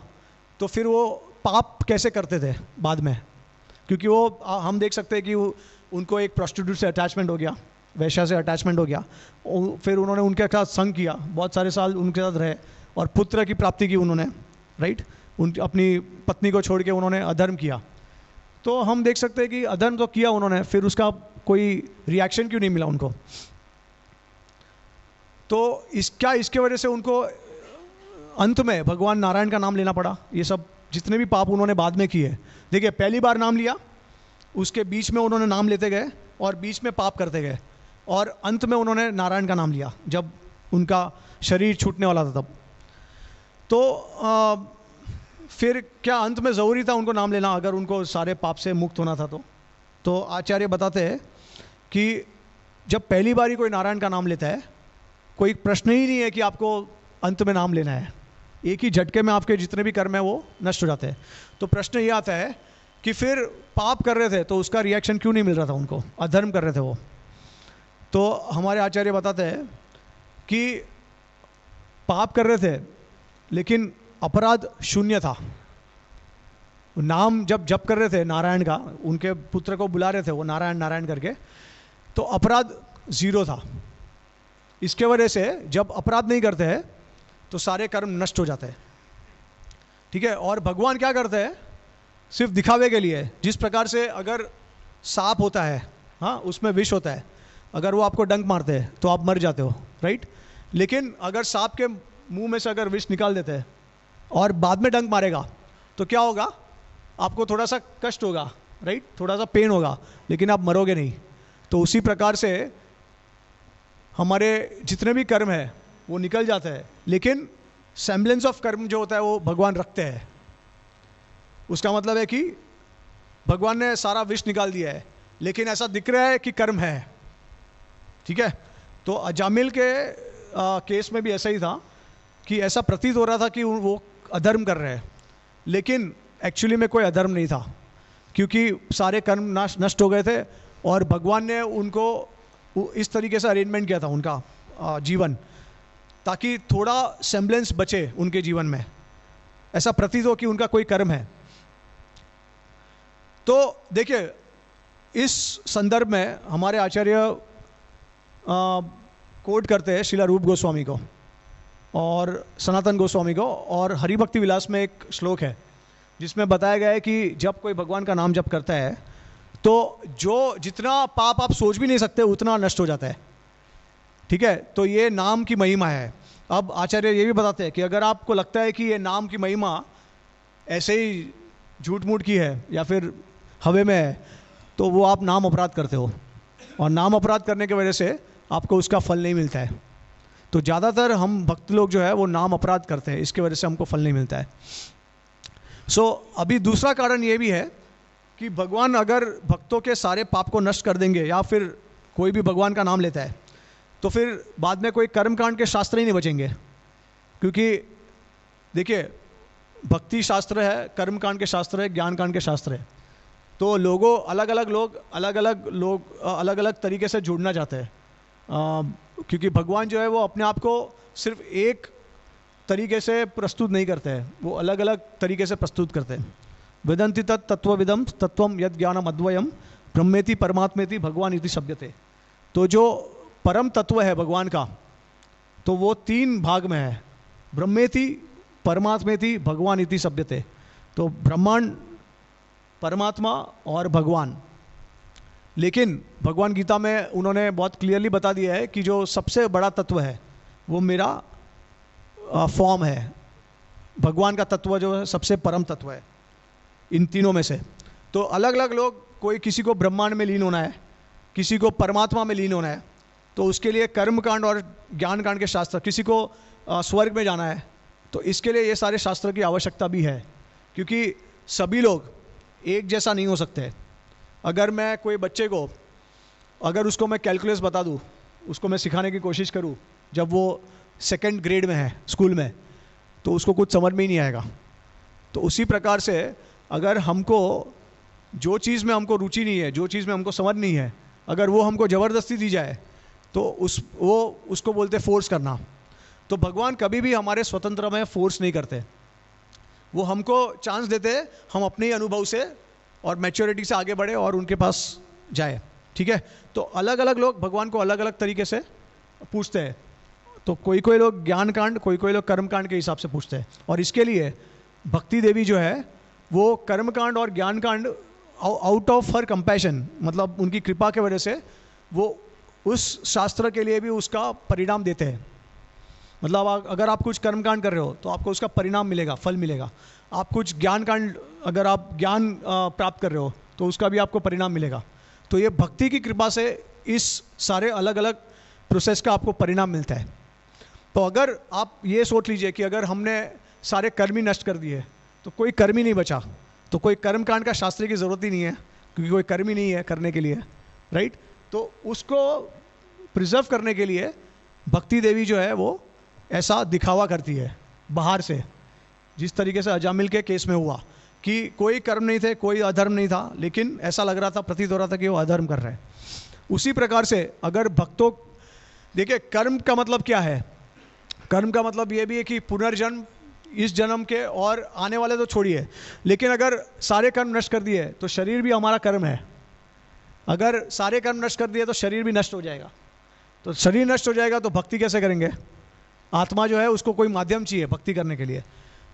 तो फिर वो पाप कैसे करते थे बाद में? क्योंकि वो हम देख सकते हैं कि उनको एक प्रोस्टिट्यूट से अटैचमेंट हो गया, वैश्या से अटैचमेंट हो गया, फिर उन्होंने उनके साथ संग किया, बहुत सारे साल उनके साथ रहे और पुत्र की प्राप्ति की उन्होंने, राइट, अपनी पत्नी को छोड़ के उन्होंने अधर्म किया। तो हम देख सकते हैं कि अधर्म तो किया उन्होंने, फिर उसका कोई रिएक्शन क्यों नहीं मिला उनको? तो इसके वजह से उनको अंत में भगवान नारायण का नाम लेना पड़ा। ये सब जितने भी पाप उन्होंने बाद में किए, देखिए पहली बार नाम लिया, उसके बीच में उन्होंने नाम लेते गए और बीच में पाप करते गए, और अंत में उन्होंने नारायण का नाम लिया जब उनका शरीर छूटने वाला था तब। तो फिर क्या अंत में ज़रूरी था उनको नाम लेना अगर उनको सारे पाप से मुक्त होना था? तो आचार्य बताते हैं कि जब पहली बार ही कोई नारायण का नाम लेता है, कोई प्रश्न ही नहीं है कि आपको अंत में नाम लेना है, एक ही झटके में आपके जितने भी कर्म है वो नष्ट हो जाते हैं। तो प्रश्न ये आता है कि फिर पाप कर रहे थे तो उसका रिएक्शन क्यों नहीं मिल रहा था उनको? अधर्म कर रहे थे वो। तो हमारे आचार्य बताते हैं कि पाप कर रहे थे लेकिन अपराध शून्य था। नाम जब जप कर रहे थे नारायण का, उनके पुत्र को बुला रहे थे वो नारायण नारायण करके, तो अपराध जीरो था। इसके वजह से जब अपराध नहीं करते हैं तो सारे कर्म नष्ट हो जाते हैं। ठीक है, और भगवान क्या करते हैं? सिर्फ दिखावे के लिए। जिस प्रकार से अगर सांप होता है, हाँ, उसमें विष होता है, अगर वो आपको डंक मारते हैं तो आप मर जाते हो, राइट। लेकिन अगर सांप के मुंह में से अगर विष निकाल देते हैं और बाद में डंक मारेगा तो क्या होगा? आपको थोड़ा सा कष्ट होगा, राइट, थोड़ा सा पेन होगा, लेकिन आप मरोगे नहीं। तो उसी प्रकार से हमारे जितने भी कर्म है वो निकल जाते हैं, लेकिन सेम्बलेंस ऑफ कर्म जो होता है वो भगवान रखते हैं। उसका मतलब है कि भगवान ने सारा विष निकाल दिया है, लेकिन ऐसा दिख रहा है कि कर्म है। ठीक है, तो अजामिल के केस में भी ऐसा ही था कि ऐसा प्रतीत हो रहा था कि वो अधर्म कर रहे हैं, लेकिन एक्चुअली में कोई अधर्म नहीं था, क्योंकि सारे कर्म नष्ट हो गए थे और भगवान ने उनको इस तरीके से अरेंजमेंट किया था उनका जीवन, ताकि थोड़ा सेम्बलेंस बचे उनके जीवन में, ऐसा प्रतीत हो कि उनका कोई कर्म है। तो देखिए इस संदर्भ में हमारे आचार्य कोट करते हैं श्रीला रूप गोस्वामी को और सनातन गोस्वामी को, और हरिभक्ति विलास में एक श्लोक है जिसमें बताया गया है कि जब कोई भगवान का नाम जप करता है तो जो जितना पाप आप सोच भी नहीं सकते उतना नष्ट हो जाता है। ठीक है, तो ये नाम की महिमा है। अब आचार्य ये भी बताते हैं कि अगर आपको लगता है कि ये नाम की महिमा ऐसे ही झूठ मूठ की है या फिर हवे में है, तो वो आप नाम अपराध करते हो, और नाम अपराध करने की वजह से आपको उसका फल नहीं मिलता है। तो ज़्यादातर हम भक्त लोग जो है वो नाम अपराध करते हैं, इसकी वजह से हमको फल नहीं मिलता है। अभी दूसरा कारण ये भी है कि भगवान अगर भक्तों के सारे पाप को नष्ट कर देंगे, या फिर कोई भी भगवान का नाम लेता है, तो फिर बाद में कोई कर्मकांड के शास्त्र ही नहीं बचेंगे। क्योंकि देखिए भक्ति शास्त्र है, कर्मकांड के शास्त्र है, ज्ञान कांड के शास्त्र है। तो लोगों अलग अलग तरीके से जुड़ना चाहते हैं, क्योंकि भगवान जो है वो अपने आप को सिर्फ एक तरीके से प्रस्तुत नहीं करते हैं, वो अलग अलग तरीके से प्रस्तुत करते हैं। वेदंति तत्त्वविदम तत्वम यद ज्ञानम अद्वयम ब्रह्मेति परमात्मेति भगवान इति शब्दते। तो जो परम तत्व है भगवान का, तो वो 3 भाग में है, ब्रह्मेति परमात्मेति भगवान इति शब्दते। तो ब्रह्मांड, परमात्मा और भगवान। लेकिन भगवान गीता में उन्होंने बहुत क्लियरली बता दिया है कि जो सबसे बड़ा तत्व है वो मेरा फॉर्म है। भगवान का तत्व जो है सबसे परम तत्व है इन तीनों में से। तो अलग अलग लोग, कोई किसी को ब्रह्मांड में लीन होना है, किसी को परमात्मा में लीन होना है, तो उसके लिए कर्म कांड और ज्ञान कांड के शास्त्र, किसी को स्वर्ग में जाना है, तो इसके लिए ये सारे शास्त्र की आवश्यकता भी है, क्योंकि सभी लोग एक जैसा नहीं हो सकते। अगर मैं कोई बच्चे को, अगर उसको मैं कैलकुलस बता दूँ, उसको मैं सिखाने की कोशिश करूँ जब वो 2nd ग्रेड में है स्कूल में, तो उसको कुछ समझ में ही नहीं आएगा। तो उसी प्रकार से अगर हमको जो चीज़ में हमको रुचि नहीं है, जो चीज़ में हमको समझ नहीं है, अगर वो हमको ज़बरदस्ती दी जाए तो उसको बोलते फोर्स करना। तो भगवान कभी भी हमारे स्वतंत्र में फोर्स नहीं करते, वो हमको चांस देते हैं, हम अपने ही अनुभव से और मैच्योरिटी से आगे बढ़े और उनके पास जाए। ठीक है, तो अलग अलग लोग भगवान को अलग अलग तरीके से पूछते हैं। तो कोई कोई लोग ज्ञान कांड, कोई कोई लोग कर्म कांड के हिसाब से पूछते हैं। और इसके लिए भक्ति देवी जो है वो कर्म कांड और ज्ञान कांड आउट ऑफ हर कंपैशन, मतलब उनकी कृपा के वजह से वो उस शास्त्र के लिए भी उसका परिणाम देते हैं। मतलब अगर आप कुछ कर्म कांड कर रहे हो तो आपको उसका परिणाम मिलेगा, फल मिलेगा। आप कुछ ज्ञान कांड, अगर आप ज्ञान प्राप्त कर रहे हो तो उसका भी आपको परिणाम मिलेगा। तो ये भक्ति की कृपा से इस सारे अलग अलग प्रोसेस का आपको परिणाम मिलता है। तो अगर आप ये सोच लीजिए कि अगर हमने सारे कर्म ही नष्ट कर दिए तो कोई कर्म ही नहीं बचा, तो कोई कर्म कांड का शास्त्र की ज़रूरत ही नहीं है, क्योंकि कोई कर्म ही नहीं है करने के लिए, राइट। तो उसको प्रिजर्व करने के लिए भक्ति देवी जो है वो ऐसा दिखावा करती है बाहर से, जिस तरीके से अजामिल के केस में हुआ कि कोई कर्म नहीं थे, कोई अधर्म नहीं था, लेकिन ऐसा लग रहा था, प्रतीत हो रहा था कि वो अधर्म कर रहे हैं। उसी प्रकार से अगर भक्तों, देखिए कर्म का मतलब क्या है, कर्म का मतलब ये भी है कि पुनर्जन्म, इस जन्म के और आने वाले तो छोड़िए, लेकिन अगर सारे कर्म नष्ट कर दिए तो शरीर भी हमारा कर्म है। अगर सारे कर्म नष्ट कर दिए तो शरीर भी नष्ट हो जाएगा। तो शरीर नष्ट हो जाएगा तो भक्ति कैसे करेंगे? आत्मा जो है उसको कोई माध्यम चाहिए भक्ति करने के लिए,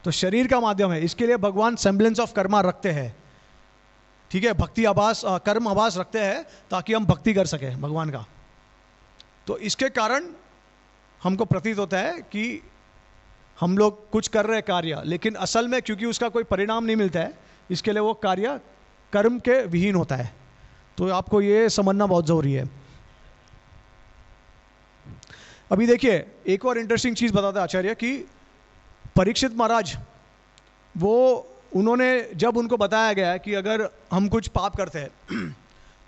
तो शरीर का माध्यम है। इसके लिए भगवान सेम्बलेंस ऑफ कर्मा रखते हैं, ठीक है, भक्ति आभास, कर्म आभास रखते हैं ताकि हम भक्ति कर सकें भगवान का। तो इसके कारण हमको प्रतीत होता है कि हम लोग कुछ कर रहे हैं कार्य, लेकिन असल में क्योंकि उसका कोई परिणाम नहीं मिलता है, इसके लिए वो कार्य कर्म के विहीन होता है। तो आपको ये समझना बहुत ज़रूरी है। अभी देखिए एक और इंटरेस्टिंग चीज़ बताते हैं आचार्य कि परीक्षित महाराज, वो उन्होंने जब उनको बताया गया कि अगर हम कुछ पाप करते हैं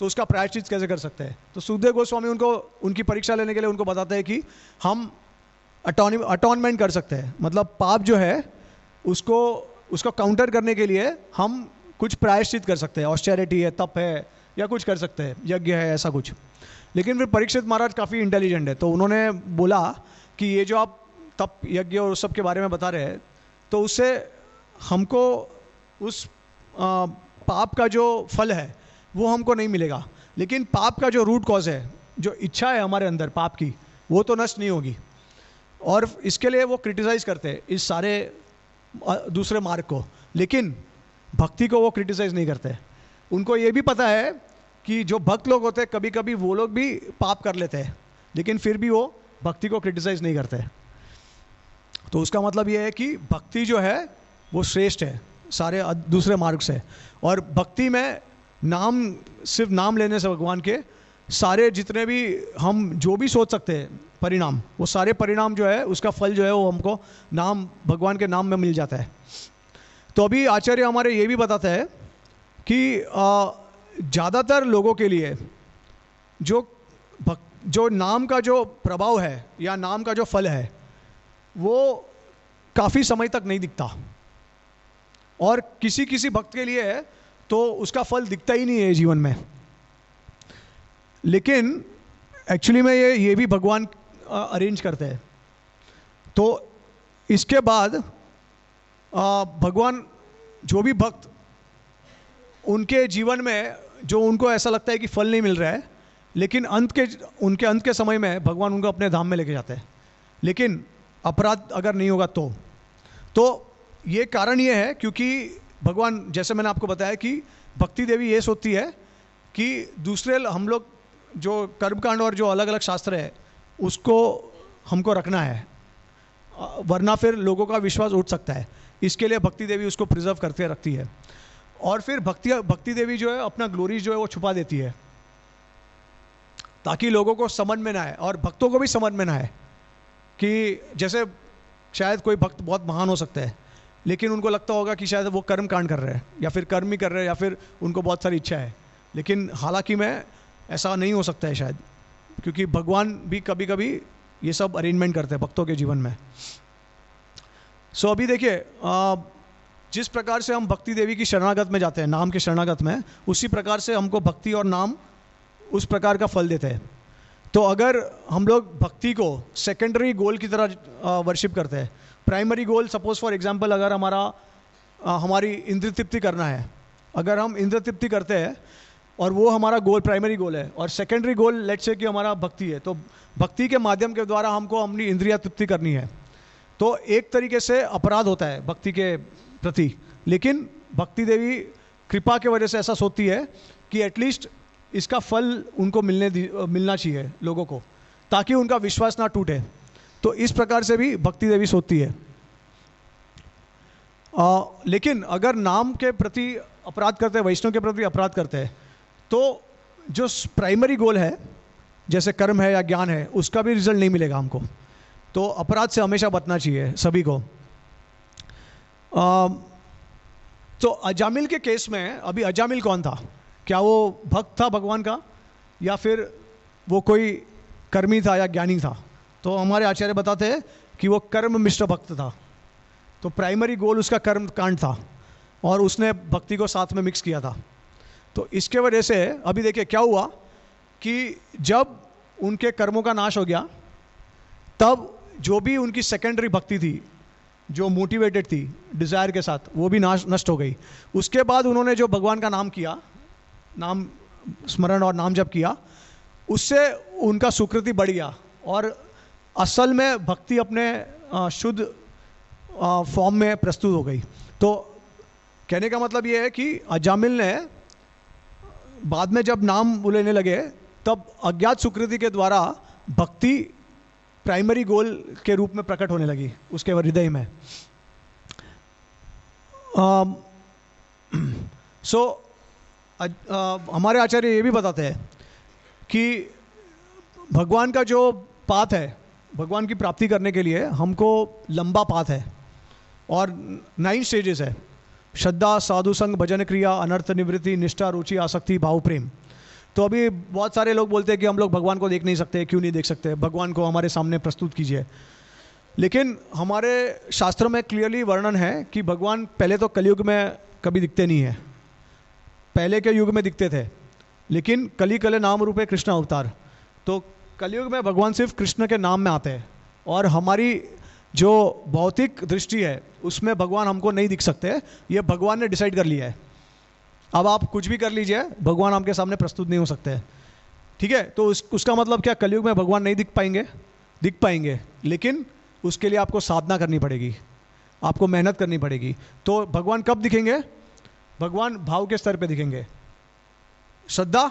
तो उसका प्रायश्चित कैसे कर सकते हैं, तो सुखदेव गोस्वामी उनको उनकी परीक्षा लेने के लिए उनको बताते हैं कि हम अटॉनमेंट कर सकते हैं। मतलब पाप जो है उसको काउंटर करने के लिए हम कुछ प्रायश्चित कर सकते हैं, ऑस्टेरिटी है, तप है, या कुछ कर सकते हैं, यज्ञ है, ऐसा कुछ। लेकिन फिर परीक्षित महाराज काफ़ी इंटेलिजेंट है, तो उन्होंने बोला कि ये जो आप तप यज्ञ और उस सब के बारे में बता रहे हैं, तो उससे हमको उस पाप का जो फल है वो हमको नहीं मिलेगा, लेकिन पाप का जो रूट कॉज है, जो इच्छा है हमारे अंदर पाप की, वो तो नष्ट नहीं होगी। और इसके लिए वो क्रिटिसाइज़ करते हैं इस सारे दूसरे मार्ग को, लेकिन भक्ति को वो क्रिटिसाइज़ नहीं करते। उनको ये भी पता है कि जो भक्त लोग होते हैं कभी कभी वो लोग भी पाप कर लेते हैं, लेकिन फिर भी वो भक्ति को क्रिटिसाइज़ नहीं करते। तो उसका मतलब ये है कि भक्ति जो है वो श्रेष्ठ है सारे दूसरे मार्ग से। और भक्ति में नाम, सिर्फ नाम लेने से भगवान के सारे जितने भी हम जो भी सोच सकते हैं परिणाम, वो सारे परिणाम जो है उसका फल जो है वो हमको नाम, भगवान के नाम में मिल जाता है। तो अभी आचार्य हमारे ये भी बताते हैं कि ज़्यादातर लोगों के लिए जो नाम का जो प्रभाव है या नाम का जो फल है वो काफ़ी समय तक नहीं दिखता, और किसी किसी भक्त के लिए तो उसका फल दिखता ही नहीं है जीवन में। लेकिन एक्चुअली में ये भी भगवान अरेंज करते हैं। तो इसके बाद भगवान जो भी भक्त उनके जीवन में जो उनको ऐसा लगता है कि फल नहीं मिल रहा है, लेकिन उनके अंत के समय में भगवान उनको अपने धाम में लेके जाते हैं। लेकिन अपराध अगर नहीं होगा तो ये कारण ये है क्योंकि भगवान, जैसे मैंने आपको बताया कि भक्ति देवी ये सोचती है कि दूसरे हम लोग जो कर्मकांड और जो अलग अलग शास्त्र है उसको हमको रखना है, वरना फिर लोगों का विश्वास उठ सकता है। इसके लिए भक्ति देवी उसको प्रिजर्व करके रखती है। और फिर भक्ति देवी जो है अपना ग्लोरी जो है वो छुपा देती है ताकि लोगों को समझ में ना आए और भक्तों को भी समझ में ना आए कि जैसे शायद कोई भक्त बहुत महान हो सकता है, लेकिन उनको लगता होगा कि शायद वो कर्म कांड कर रहे हैं या फिर कर्म ही कर रहे हैं या फिर उनको बहुत सारी इच्छा है, लेकिन हालांकि में ऐसा नहीं हो सकता है शायद, क्योंकि भगवान भी कभी कभी ये सब अरेंजमेंट करते हैं भक्तों के जीवन में। सो अभी देखिए, जिस प्रकार से हम भक्ति देवी की शरणागत में जाते हैं, नाम के शरणागत में, उसी प्रकार से हमको भक्ति और नाम उस प्रकार का फल देते हैं। तो अगर हम लोग भक्ति को सेकेंडरी गोल की तरह वर्शिप करते हैं, primary goal suppose for example अगर हमारी इंद्रिय तृप्ति करना है, अगर हम इंद्रिय तृप्ति करते हैं और वो हमारा गोल प्राइमरी गोल है, और सेकेंडरी गोल लेट्स से कि हमारा भक्ति है, तो भक्ति के माध्यम के द्वारा हमको अपनी इंद्रिया तृप्ति करनी है, तो एक तरीके से अपराध होता है भक्ति के प्रति। लेकिन भक्ति देवी कृपा के वजह से ऐसा सोचती है कि एटलीस्ट इसका फल उनको मिलना चाहिए लोगों को, ताकि उनका विश्वास ना टूटे। तो इस प्रकार से भी भक्ति देवी सोचती है। लेकिन अगर नाम के प्रति अपराध करते हैं, वैष्णव के प्रति अपराध करते हैं, तो जो प्राइमरी गोल है जैसे कर्म है या ज्ञान है, उसका भी रिजल्ट नहीं मिलेगा हमको। तो अपराध से हमेशा बचना चाहिए सभी को। तो अजामिल के केस में, अभी अजामिल कौन था? क्या वो भक्त था भगवान का या फिर वो कोई कर्मी था या ज्ञानी था? तो हमारे आचार्य बताते हैं कि वो कर्म मिश्र भक्त था। तो प्राइमरी गोल उसका कर्म कांड था और उसने भक्ति को साथ में मिक्स किया था। तो इसके वजह से अभी देखिए क्या हुआ कि जब उनके कर्मों का नाश हो गया, तब जो भी उनकी सेकेंडरी भक्ति थी, जो मोटिवेटेड थी डिज़ायर के साथ, वो भी नष्ट हो गई। उसके बाद उन्होंने जो भगवान का नाम किया, नाम स्मरण और नाम जप किया, उससे उनका सुकृति बढ़ गया और असल में भक्ति अपने शुद्ध फॉर्म में प्रस्तुत हो गई। तो कहने का मतलब ये है कि अजामिल ने बाद में जब नाम लेने लगे, तब अज्ञात सुकृति के द्वारा भक्ति प्राइमरी गोल के रूप में प्रकट होने लगी उसके हृदय में। हमारे आचार्य ये भी बताते हैं कि भगवान का जो पाथ है, भगवान की प्राप्ति करने के लिए हमको लंबा पाथ है और 9 स्टेजेस है: श्रद्धा, साधु संग, भजन क्रिया, अनर्थ निवृत्ति, निष्ठा, रुचि, आसक्ति, भाव, प्रेम। तो अभी बहुत सारे लोग बोलते हैं कि हम लोग भगवान को देख नहीं सकते। क्यों नहीं देख सकते? भगवान को हमारे सामने प्रस्तुत कीजिए। लेकिन हमारे शास्त्रों में क्लियरली वर्णन है कि भगवान पहले तो कलयुग में कभी दिखते नहीं है, पहले के युग में दिखते थे, लेकिन कली कले नाम रूपे कृष्ण अवतार। तो कलयुग में भगवान सिर्फ कृष्ण के नाम में आते हैं और हमारी जो भौतिक दृष्टि है उसमें भगवान हमको नहीं दिख सकते। ये भगवान ने डिसाइड कर लिया है। अब आप कुछ भी कर लीजिए, भगवान आपके सामने प्रस्तुत नहीं हो सकते। ठीक है? तो उसका मतलब क्या, कलयुग में भगवान नहीं दिख पाएंगे? दिख पाएंगे, लेकिन उसके लिए आपको साधना करनी पड़ेगी, आपको मेहनत करनी पड़ेगी। तो भगवान कब दिखेंगे? भगवान भाव के स्तर पे दिखेंगे। श्रद्धा,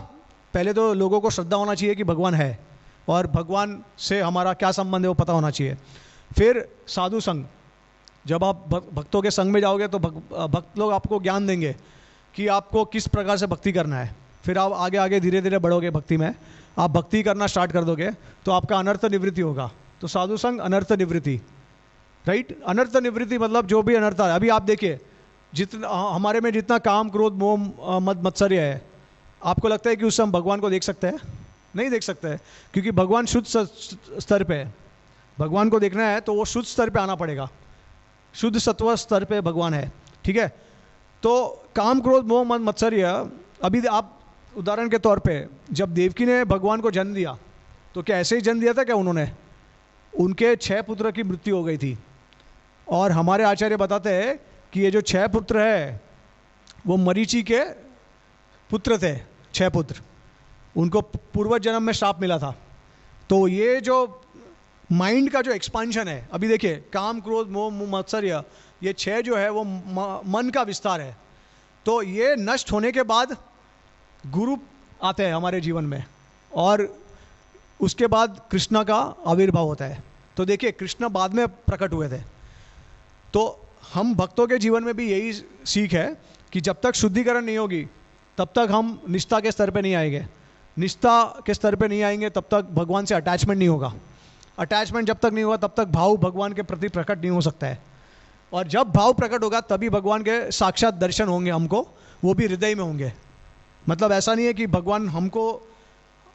पहले तो लोगों को श्रद्धा होना चाहिए कि भगवान है और भगवान से हमारा क्या संबंध है वो पता होना चाहिए। फिर साधु संग, जब आप भक्तों के संग में जाओगे तो भक्त लोग आपको ज्ञान देंगे कि आपको किस प्रकार से भक्ति करना है। फिर आप आगे आगे धीरे धीरे बढ़ोगे भक्ति में, आप भक्ति करना स्टार्ट कर दोगे तो आपका अनर्थ निवृत्ति होगा। तो साधु संग, अनर्थ निवृत्ति, राइट? अनर्थ निवृत्ति मतलब जो भी अनर्थ है। अभी आप देखिए, जितना हमारे में जितना काम, क्रोध, मोह, मद, मत्सर्य है, आपको लगता है कि उससे हम भगवान को देख सकते हैं? नहीं देख सकते हैं, क्योंकि भगवान शुद्ध स्तर पे है। भगवान को देखना है तो वो शुद्ध स्तर पे आना पड़ेगा, शुद्ध सत्व स्तर पे भगवान है। ठीक है? तो काम, क्रोध, मोह, मद, मत्सर्य, अभी आप उदाहरण के तौर पे जब देवकी ने भगवान को जन्म दिया तो क्या ऐसे ही जन्म दिया था क्या उन्होंने? उनके 6 पुत्र की मृत्यु हो गई थी। और हमारे आचार्य बताते हैं कि ये जो 6 पुत्र है वो मरीचि के पुत्र थे, 6 पुत्र, उनको पूर्व जन्म में श्राप मिला था। तो ये जो माइंड का जो एक्सपांशन है, अभी देखिए काम क्रोध मोह मत्सर्य, ये 6 जो है वो मन का विस्तार है। तो ये नष्ट होने के बाद गुरु आते हैं हमारे जीवन में, और उसके बाद कृष्ण का आविर्भाव होता है। तो देखिए कृष्ण बाद में प्रकट हुए थे। तो हम भक्तों के जीवन में भी यही सीख है कि जब तक शुद्धिकरण नहीं होगी तब तक हम निष्ठा के स्तर पे नहीं आएंगे। निष्ठा के स्तर पे नहीं आएंगे तब तक भगवान से अटैचमेंट नहीं होगा। अटैचमेंट जब तक नहीं होगा तब तक भाव भगवान के प्रति प्रकट नहीं हो सकता है। और जब भाव प्रकट होगा तभी भगवान के साक्षात दर्शन होंगे हमको, वो भी हृदय में होंगे। मतलब ऐसा नहीं है कि भगवान हमको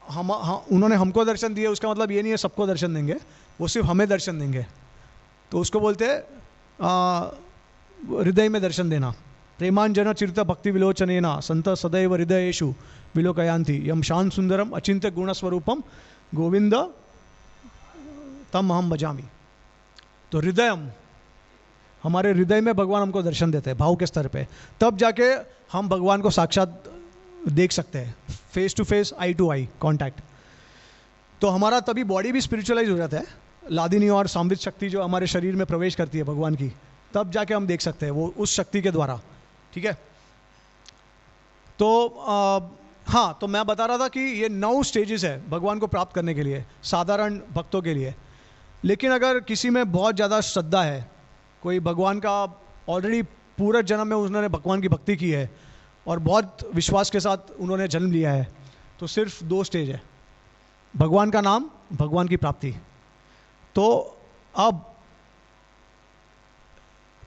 उन्होंने हमको दर्शन दिए, उसका मतलब ये नहीं है सबको दर्शन देंगे, वो सिर्फ हमें दर्शन देंगे। तो उसको बोलते हैं हृदय में दर्शन देना। प्रेमांजन चिरत भक्ति विलोचनेना संत सदैव हृदयेषु विलोकयांति यम शांत सुंदरम अचिंत्य गुणस्वरूपम गोविंद तम अहम भजामि। तो हृदयम, हमारे हृदय में भगवान हमको दर्शन देते हैं भाव के स्तर पे, तब जाके हम भगवान को साक्षात देख सकते हैं, face to face, eye to eye contact. तो हमारा तभी बॉडी भी स्पिरिचुअलाइज हो जाता है, लादिनी और सामवित शक्ति जो हमारे शरीर में प्रवेश करती है भगवान की, तब जाके हम देख सकते हैं वो उस शक्ति के द्वारा। ठीक है। तो हाँ, तो मैं बता रहा था कि ये 9 स्टेजेस है भगवान को प्राप्त करने के लिए साधारण भक्तों के लिए। लेकिन अगर किसी में बहुत ज़्यादा श्रद्धा है, कोई भगवान का ऑलरेडी पूरे जन्म में उन्होंने भगवान की भक्ति की है और बहुत विश्वास के साथ उन्होंने जन्म लिया है, तो सिर्फ 2 स्टेज है, भगवान का नाम, भगवान की प्राप्ति। तो अब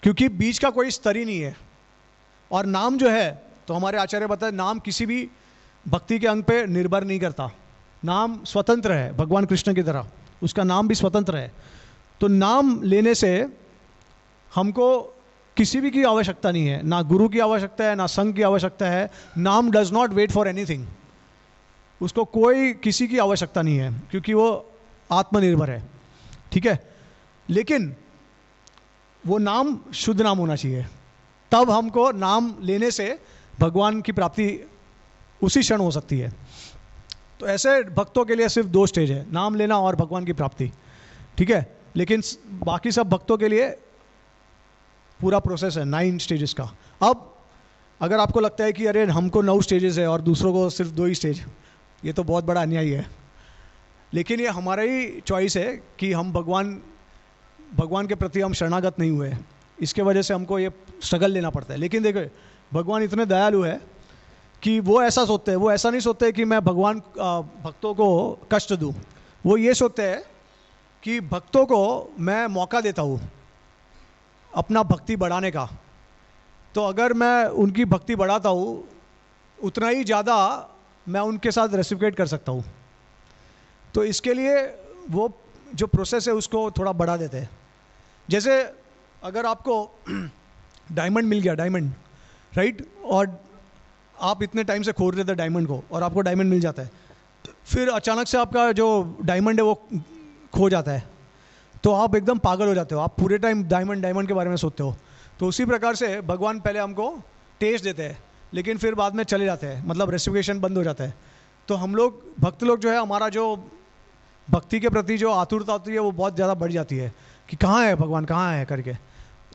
क्योंकि बीच का कोई स्तर ही नहीं है, और नाम जो है तो हमारे आचार्य बताए नाम किसी भी भक्ति के अंग पे निर्भर नहीं करता। नाम स्वतंत्र है भगवान कृष्ण की तरह, उसका नाम भी स्वतंत्र है। तो नाम लेने से हमको किसी भी की आवश्यकता नहीं है, ना गुरु की आवश्यकता है, ना संघ की आवश्यकता है। नाम does not wait for anything, उसको कोई किसी की आवश्यकता नहीं है क्योंकि वो आत्मनिर्भर है। ठीक है। लेकिन वो नाम शुद्ध नाम होना चाहिए, तब हमको नाम लेने से भगवान की प्राप्ति उसी क्षण हो सकती है। तो ऐसे भक्तों के लिए सिर्फ 2 स्टेज है, नाम लेना और भगवान की प्राप्ति। ठीक है। लेकिन बाकी सब भक्तों के लिए पूरा प्रोसेस है 9 स्टेजेस का। अब अगर आपको लगता है कि अरे हमको 9 स्टेजेस है और दूसरों को सिर्फ 2 ही स्टेज, ये तो बहुत बड़ा अन्याय है। लेकिन ये हमारा ही चॉइस है कि हम भगवान के प्रति हम शरणागत नहीं हुए, इसके वजह से हमको ये स्ट्रगल लेना पड़ता है। लेकिन देखो भगवान इतने दयालु है कि वो ऐसा सोचते हैं, वो ऐसा नहीं सोचते कि मैं भगवान भक्तों को कष्ट दूँ। वो ये सोचते हैं कि भक्तों को मैं मौका देता हूँ अपना भक्ति बढ़ाने का, तो अगर मैं उनकी भक्ति बढ़ाता हूँ उतना ही ज़्यादा मैं उनके साथ रेसिप्रोकेट कर सकता हूँ। तो इसके लिए वो जो प्रोसेस है उसको थोड़ा बढ़ा देते हैं। जैसे अगर आपको डायमंड मिल गया, डायमंड, राइट, और आप इतने टाइम से खोज रहे थे डायमंड को और आपको डायमंड मिल जाता है, फिर अचानक से आपका जो डायमंड है वो खो जाता है, तो आप एकदम पागल हो जाते हो, आप पूरे टाइम डायमंड के बारे में सोचते हो। तो उसी प्रकार से भगवान पहले हमको टेस्ट देते हैं लेकिन फिर बाद में चले जाते हैं, मतलब रेसिप्रोकेशन बंद हो जाता है। तो हम लोग भक्त लोग जो है, हमारा जो भक्ति के प्रति जो आतुरता होती है वो बहुत ज़्यादा बढ़ जाती है कि कहाँ है भगवान, कहाँ है करके।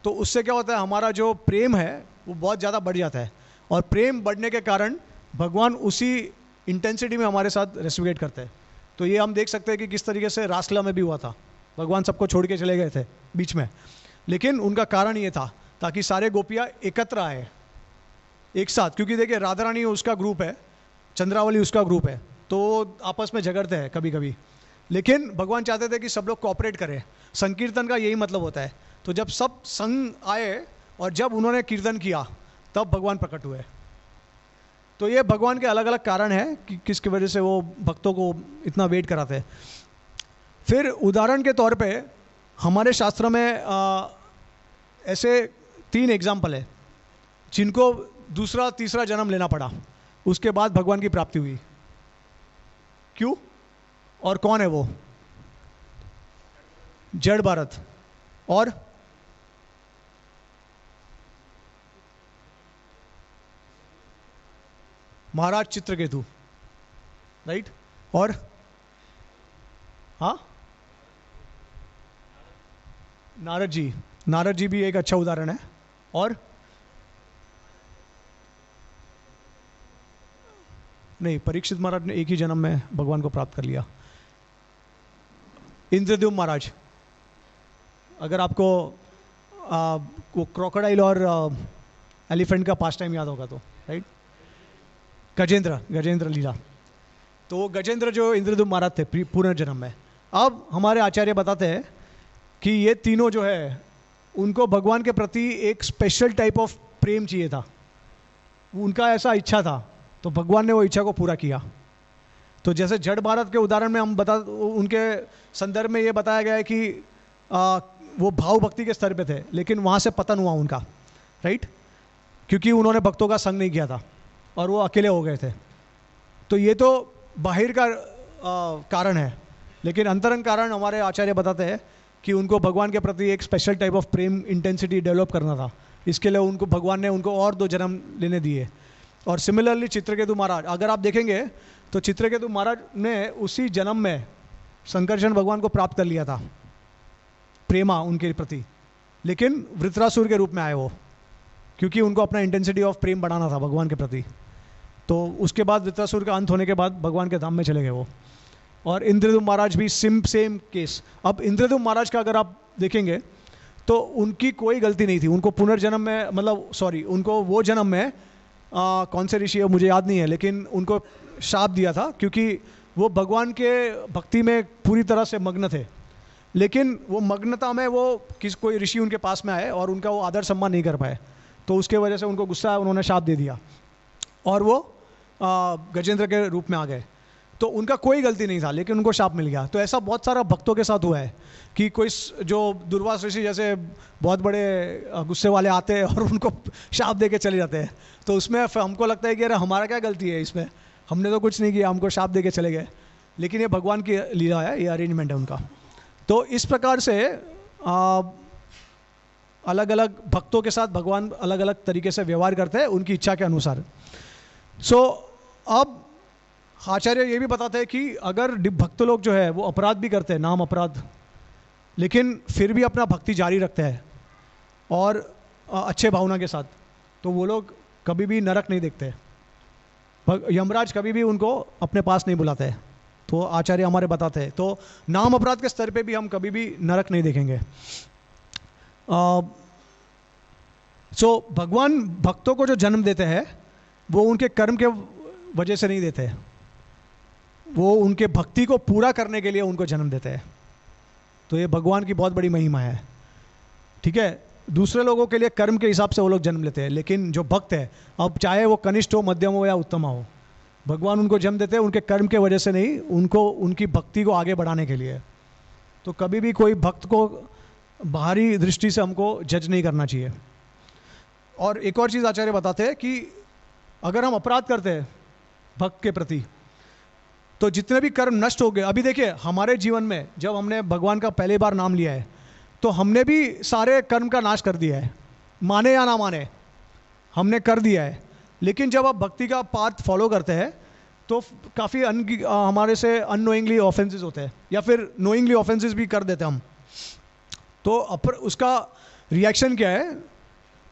तो उससे क्या होता है, हमारा जो प्रेम है वो बहुत ज़्यादा बढ़ जाता है, और प्रेम बढ़ने के कारण भगवान उसी इंटेंसिटी में हमारे साथ रेसिप्रोकेट करते हैं। तो ये हम देख सकते हैं कि किस तरीके से रासलीला में भी हुआ था, भगवान सबको छोड़ के चले गए थे बीच में, लेकिन उनका कारण ये था ताकि सारे गोपियाँ एकत्र आए एक साथ। क्योंकि देखिए राधा रानी उसका ग्रुप है, चंद्रावली उसका ग्रुप है, तो आपस में झगड़ते हैं कभी कभी, लेकिन भगवान चाहते थे कि सब लोग कोऑपरेट करें। संकीर्तन का यही मतलब होता है। तो जब सब संग आए और जब उन्होंने कीर्तन किया तब भगवान प्रकट हुए। तो ये भगवान के अलग अलग कारण है कि किसकी वजह से वो भक्तों को इतना वेट कराते हैं। फिर उदाहरण के तौर पे हमारे शास्त्र में ऐसे 3 एग्जाम्पल है जिनको दूसरा तीसरा जन्म लेना पड़ा, उसके बाद भगवान की प्राप्ति हुई। क्यों और कौन है वो? जड़ भारत और महाराज चित्रकेतु, राइट। और हाँ, नारद जी भी एक अच्छा उदाहरण है। और नहीं, परीक्षित महाराज ने एक ही जन्म में भगवान को प्राप्त कर लिया। इंद्रद्युम्न महाराज, अगर आपको क्रोकोडाइल और एलिफेंट का पास टाइम याद होगा तो, राइट। गजेंद्र लीला, तो वो गजेंद्र जो इंद्रद्युम्न महाराज थे पूर्ण जन्म में। अब हमारे आचार्य बताते हैं कि ये तीनों जो है उनको भगवान के प्रति एक स्पेशल टाइप ऑफ प्रेम चाहिए था, उनका ऐसा इच्छा था, तो भगवान ने वो इच्छा को पूरा किया। तो जैसे जड़ भारत के उदाहरण में हम उनके संदर्भ में ये बताया गया है कि वो भाव भक्ति के स्तर पे थे, लेकिन वहाँ से पतन हुआ उनका, राइट, क्योंकि उन्होंने भक्तों का संग नहीं किया था और वो अकेले हो गए थे। तो ये तो बाहर का कारण है, लेकिन अंतरंग कारण हमारे आचार्य बताते हैं कि उनको भगवान के प्रति एक special type of Prem intensity develop करना था। इसके लिए उनको भगवान ने उनको और 2 जन्म लेने दिए। और सिमिलरली चित्रकेतु महाराज, अगर आप देखेंगे तो चित्रकेतु महाराज ने उसी जन्म में संकर्षण भगवान को प्राप्त कर लिया था, प्रेमा उनके प्रति, लेकिन वृत्रासुर के रूप में आए वो, क्योंकि उनको अपना इंटेंसिटी ऑफ प्रेम बढ़ाना था भगवान के प्रति। तो उसके बाद वृत्रासुर का अंत होने के बाद भगवान के धाम में चले गए वो। और इंद्रद्युम्न महाराज भी सेम केस। अब इंद्रद्युम्न महाराज का अगर आप देखेंगे तो उनकी कोई गलती नहीं थी, उनको पुनर्जन्म में, मतलब सॉरी, उनको वो जन्म में कौन से ऋषि है मुझे याद नहीं है, लेकिन उनको शाप दिया था, क्योंकि वो भगवान के भक्ति में पूरी तरह से मग्न थे, लेकिन वो मग्नता में वो कोई ऋषि उनके पास में आए और उनका वो आदर सम्मान नहीं कर पाए, तो उसके वजह से उनको गुस्सा है, उन्होंने शाप दे दिया और वो गजेंद्र के रूप में आ गए। तो उनका कोई गलती नहीं था, लेकिन उनको शाप मिल गया। तो ऐसा बहुत सारा भक्तों के साथ हुआ है कि कोई जो दुर्वास ऋषि जैसे बहुत बड़े गुस्से वाले आते हैं और उनको शाप दे के चले जाते हैं, तो उसमें हमको लगता है कि अरे हमारा क्या गलती है इसमें, हमने तो कुछ नहीं किया, हमको शाप दे के चले गए। लेकिन ये भगवान की लीला है, ये अरेंजमेंट है उनका। तो इस प्रकार से अलग अलग भक्तों के साथ भगवान अलग अलग तरीके से व्यवहार करते हैं उनकी इच्छा के अनुसार। अब आचार्य ये भी बताते हैं कि अगर भक्त लोग जो है वो अपराध भी करते हैं, नाम अपराध, लेकिन फिर भी अपना भक्ति जारी रखते हैं और अच्छे भावना के साथ, तो वो लोग कभी भी नरक नहीं देखते। यमराज कभी भी उनको अपने पास नहीं बुलाते हैं, तो आचार्य हमारे बताते हैं। तो नाम अपराध के स्तर पे भी हम कभी भी नरक नहीं देखेंगे। भगवान भक्तों को जो जन्म देते हैं वो उनके कर्म के वजह से नहीं देते, वो उनके भक्ति को पूरा करने के लिए उनको जन्म देते हैं। तो ये भगवान की बहुत बड़ी महिमा है, ठीक है। दूसरे लोगों के लिए कर्म के हिसाब से वो लोग जन्म लेते हैं, लेकिन जो भक्त है, अब चाहे वो कनिष्ठ हो, मध्यम हो या उत्तम हो, भगवान उनको जन्म देते हैं उनके कर्म के वजह से नहीं, उनको उनकी भक्ति को आगे बढ़ाने के लिए। तो कभी भी कोई भक्त को बाहरी दृष्टि से हमको जज नहीं करना चाहिए। और एक और चीज़ आचार्य बताते हैं कि अगर हम अपराध करते हैं भक्त के प्रति, तो जितने भी कर्म नष्ट हो गए। अभी देखिए हमारे जीवन में जब हमने भगवान का पहली बार नाम लिया है, तो हमने भी सारे कर्म का नाश कर दिया है, माने या ना माने, हमने कर दिया है। लेकिन जब आप भक्ति का पाथ फॉलो करते हैं तो काफ़ी हमारे से अननोइंगली ऑफेंसेस होते हैं, या फिर नोइंगली ऑफेंसेस भी कर देते हैं हम। तो उसका रिएक्शन क्या है?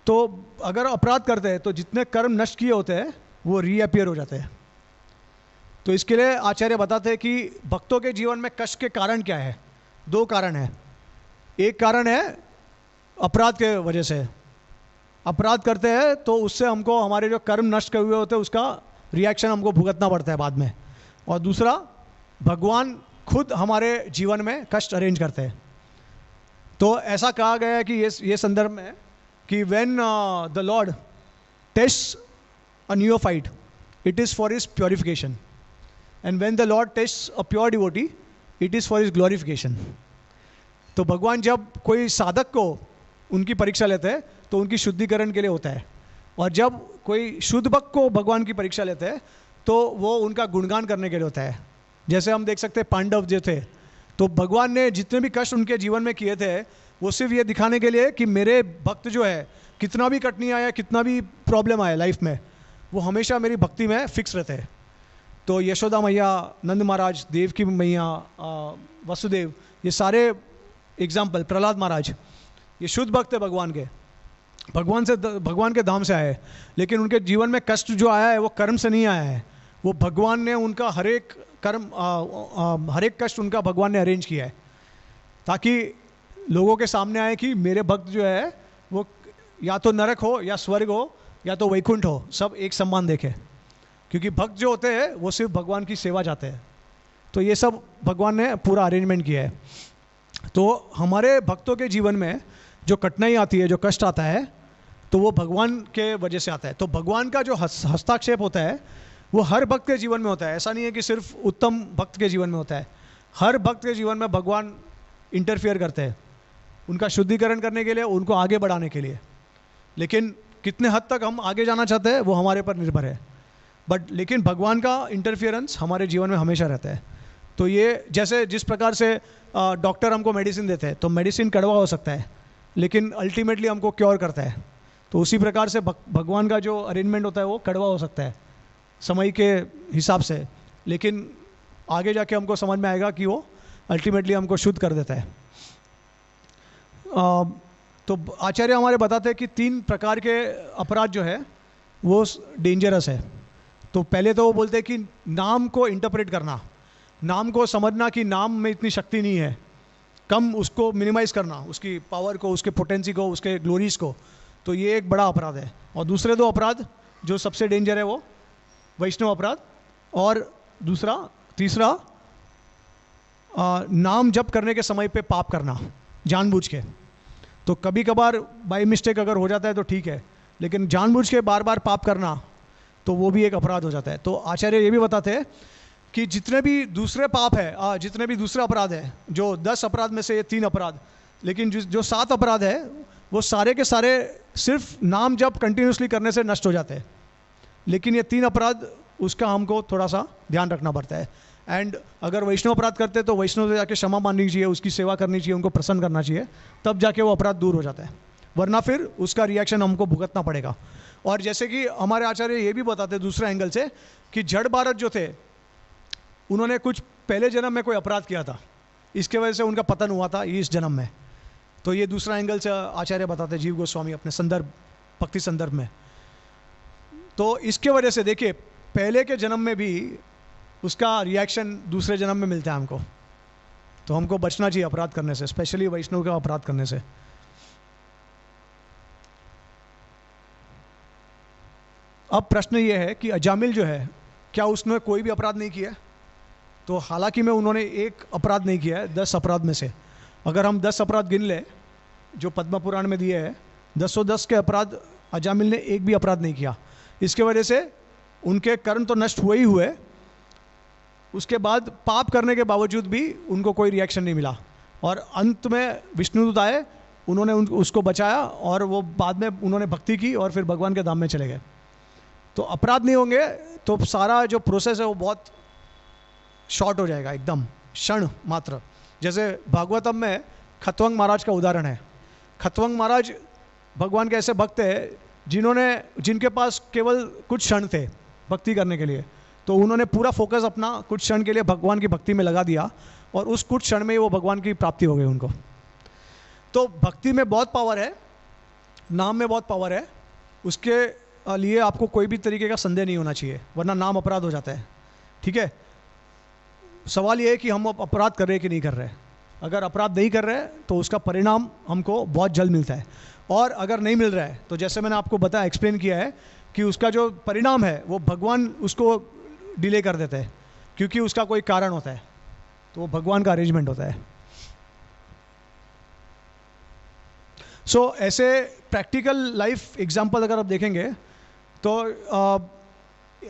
तो अगर अपराध करते हैं तो जितने कर्म नष्ट किए होते हैं वो रीअपियर हो जाते हैं। तो इसके लिए आचार्य बताते हैं कि भक्तों के जीवन में कष्ट के कारण क्या है। 2 कारण है। एक कारण है अपराध के वजह से, अपराध करते हैं तो उससे हमको हमारे जो कर्म नष्ट हुए होते हैं उसका रिएक्शन हमको भुगतना पड़ता है बाद में। और दूसरा, भगवान खुद हमारे जीवन में कष्ट अरेंज करते हैं। तो ऐसा कहा गया है कि ये संदर्भ में कि when the Lord tests a neophyte, it is for his purification, and when the Lord tests a pure devotee, it is for his glorification. तो भगवान जब कोई साधक को उनकी परीक्षा लेते हैं तो उनकी शुद्धिकरण के लिए होता है, और जब कोई शुद्ध भक्त को भगवान की परीक्षा लेते हैं तो वो उनका गुणगान करने के लिए होता है। जैसे हम देख सकते हैं पांडव जो थे, तो भगवान ने जितने भी कष्ट उनके जीवन में किए थे वो सिर्फ ये दिखाने के लिए कि मेरे भक्त जो है, कितना भी कठिनाई आया, कितना भी प्रॉब्लम आया लाइफ में, वो हमेशा मेरी भक्ति में फिक्स रहते हैं। तो यशोदा मैया, नंद महाराज, देव की मैया, वसुदेव, ये सारे एग्जाम्पल, प्रहलाद महाराज, ये शुद्ध भक्त है भगवान के, भगवान के धाम से आए हैं। लेकिन उनके जीवन में कष्ट जो आया है वो कर्म से नहीं आया है, वो भगवान ने उनका हर एक कष्ट उनका भगवान ने अरेंज किया है, ताकि लोगों के सामने आए कि मेरे भक्त जो है वो या तो नरक हो या स्वर्ग हो या तो वैकुंठ हो, सब एक समान देखे। क्योंकि भक्त जो होते हैं वो सिर्फ भगवान की सेवा चाहते हैं। तो ये सब भगवान ने पूरा अरेंजमेंट किया है। तो हमारे भक्तों के जीवन में जो कठिनाई आती है, जो कष्ट आता है, तो वो भगवान के वजह से आता है। तो भगवान का जो हस्ताक्षेप होता है वो हर भक्त के जीवन में होता है। ऐसा नहीं है कि सिर्फ उत्तम भक्त के जीवन में होता है, हर भक्त के जीवन में भगवान इंटरफियर करते हैं, उनका शुद्धिकरण करने के लिए, उनको आगे बढ़ाने के लिए। लेकिन कितने हद तक हम आगे जाना चाहते हैं वो हमारे पर निर्भर है। लेकिन भगवान का इंटरफियरेंस हमारे जीवन में हमेशा रहता है। तो ये जैसे जिस प्रकार से डॉक्टर हमको मेडिसिन देते हैं, तो मेडिसिन कड़वा हो सकता है लेकिन अल्टीमेटली हमको क्योर करता है। तो उसी प्रकार से भगवान का जो अरेंजमेंट होता है वो कड़वा हो सकता है समय के हिसाब से, लेकिन आगे जाके हमको समझ में आएगा कि वो अल्टीमेटली हमको शुद्ध कर देता है। तो आचार्य हमारे बताते हैं कि 3 प्रकार के अपराध जो है वो डेंजरस है। तो पहले तो वो बोलते हैं कि नाम को इंटरप्रेट करना, नाम को समझना कि नाम में इतनी शक्ति नहीं है, कम उसको मिनिमाइज करना, उसकी पावर को, उसके पोटेंसी को, उसके ग्लोरीज को। तो ये एक बड़ा अपराध है। और दूसरे 2 अपराध जो सबसे डेंजर है वो वैष्णव अपराध, और तीसरा नाम जप करने के समय पे पाप करना जानबूझ के। तो कभी कभार बाय मिस्टेक अगर हो जाता है तो ठीक है, लेकिन जानबूझ के बार बार पाप करना तो वो भी एक अपराध हो जाता है। तो आचार्य ये भी बताते हैं कि जितने भी दूसरे पाप है, जितने भी दूसरे अपराध है, जो 10 अपराध में से ये 3 अपराध, लेकिन जो 7 अपराध है वो सारे के सारे सिर्फ नाम जप कंटिन्यूसली करने से नष्ट हो जाते हैं। लेकिन ये 3 अपराध उसका हमको थोड़ा सा ध्यान रखना पड़ता है। एंड अगर वैष्णव अपराध करते हैं तो वैष्णव से जाके क्षमा मांगनी चाहिए, उसकी सेवा करनी चाहिए, उनको प्रसन्न करना चाहिए, तब जाके वो अपराध दूर हो जाता है, वरना फिर उसका रिएक्शन हमको भुगतना पड़ेगा। और जैसे कि हमारे आचार्य ये भी बताते दूसरे एंगल से कि जड़ भारत जो थे उन्होंने कुछ पहले जन्म में कोई अपराध किया था, इसके वजह से उनका पतन हुआ था इस जन्म में। तो ये दूसरा एंगल से आचार्य बताते जीव गोस्वामी अपने संदर्भ, भक्ति संदर्भ में। तो इसके वजह से देखिए पहले के जन्म में भी उसका रिएक्शन दूसरे जन्म में मिलता है हमको। तो हमको बचना चाहिए अपराध करने से, स्पेशली वैष्णव का अपराध करने से। अब प्रश्न ये है कि अजामिल जो है, क्या उसने कोई भी अपराध नहीं किया? तो हालांकि में उन्होंने एक अपराध नहीं किया है 10 अपराध में से। अगर हम 10 अपराध गिन ले जो पद्म पुराण में दिए हैं, 10 के अपराध अजामिल ने एक भी अपराध नहीं किया। इसके वजह से उनके कर्म तो नष्ट हुए ही हुए, उसके बाद पाप करने के बावजूद भी उनको कोई रिएक्शन नहीं मिला। और अंत में विष्णुदूत आए, उन्होंने उसको बचाया और वो बाद में उन्होंने भक्ति की और फिर भगवान के धाम में चले गए। तो अपराध नहीं होंगे तो सारा जो प्रोसेस है वो बहुत शॉर्ट हो जाएगा, एकदम क्षण मात्र। जैसे भागवतम में खत्वंग महाराज का उदाहरण है। खत्वंग महाराज भगवान के ऐसे भक्त हैं जिनके पास केवल कुछ क्षण थे भक्ति करने के लिए, तो उन्होंने पूरा फोकस अपना कुछ क्षण के लिए भगवान की भक्ति में लगा दिया और उस कुछ क्षण में ही वो भगवान की प्राप्ति हो गई उनको। तो भक्ति में बहुत पावर है, नाम में बहुत पावर है, उसके लिए आपको कोई भी तरीके का संदेह नहीं होना चाहिए, वरना नाम अपराध हो जाता है। ठीक है, सवाल ये है कि हम अपराध कर रहे हैं कि नहीं कर रहे हैं। अगर अपराध नहीं कर रहे हैं तो उसका परिणाम हमको बहुत जल्द मिलता है, और अगर नहीं मिल रहा है तो जैसे मैंने आपको बताया, एक्सप्लेन किया है कि उसका जो परिणाम है वो भगवान उसको डिले कर देते हैं, क्योंकि उसका कोई कारण होता है, तो वो भगवान का अरेंजमेंट होता है। ऐसे प्रैक्टिकल लाइफ एग्जाम्पल अगर आप देखेंगे तो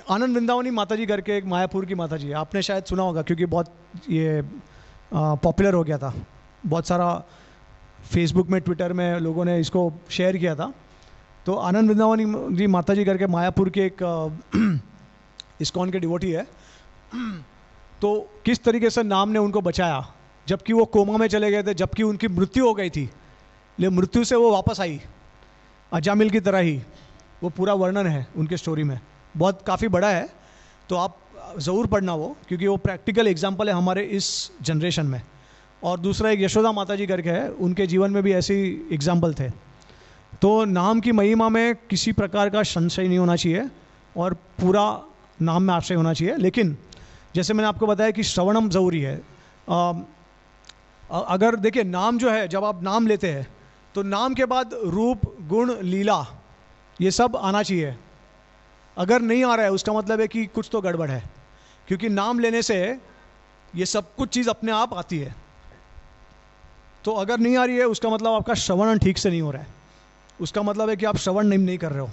आनंद वृंदावनी माता जी करके एक मायापुर की माता जी है, आपने शायद सुना होगा क्योंकि बहुत ये पॉपुलर हो गया था, बहुत सारा फेसबुक में, ट्विटर में लोगों ने इसको शेयर किया था। तो आनंद वृंदावनी जी माता जी करके मायापुर के एक इस्कॉन के डिवोटी है। तो किस तरीके से नाम ने उनको बचाया, जबकि वो कोमा में चले गए थे, जबकि उनकी मृत्यु हो गई थी, लेकिन मृत्यु से वो वापस आई अजामिल की तरह ही। वो पूरा वर्णन है उनके स्टोरी में, बहुत काफ़ी बड़ा है, तो आप ज़रूर पढ़ना वो, क्योंकि वो प्रैक्टिकल एग्जाम्पल है हमारे इस जनरेशन में। और दूसरा एक यशोदा माता जी करके है, उनके जीवन में भी ऐसे ही एग्जाम्पल थे। तो नाम की महिमा में किसी प्रकार का संशय नहीं होना चाहिए और पूरा नाम में आश्रय होना चाहिए। लेकिन जैसे मैंने आपको बताया कि श्रवणम ज़रूरी है। अगर देखिए नाम जो है, जब आप नाम लेते हैं तो नाम के बाद रूप, गुण, लीला ये सब आना चाहिए। अगर नहीं आ रहा है उसका मतलब है कि कुछ तो गड़बड़ है, क्योंकि नाम लेने से ये सब कुछ चीज़ अपने आप आती है। तो अगर नहीं आ रही है उसका मतलब आपका श्रवण ठीक से नहीं हो रहा है, उसका मतलब है कि आप श्रवण नहीं कर रहे हो।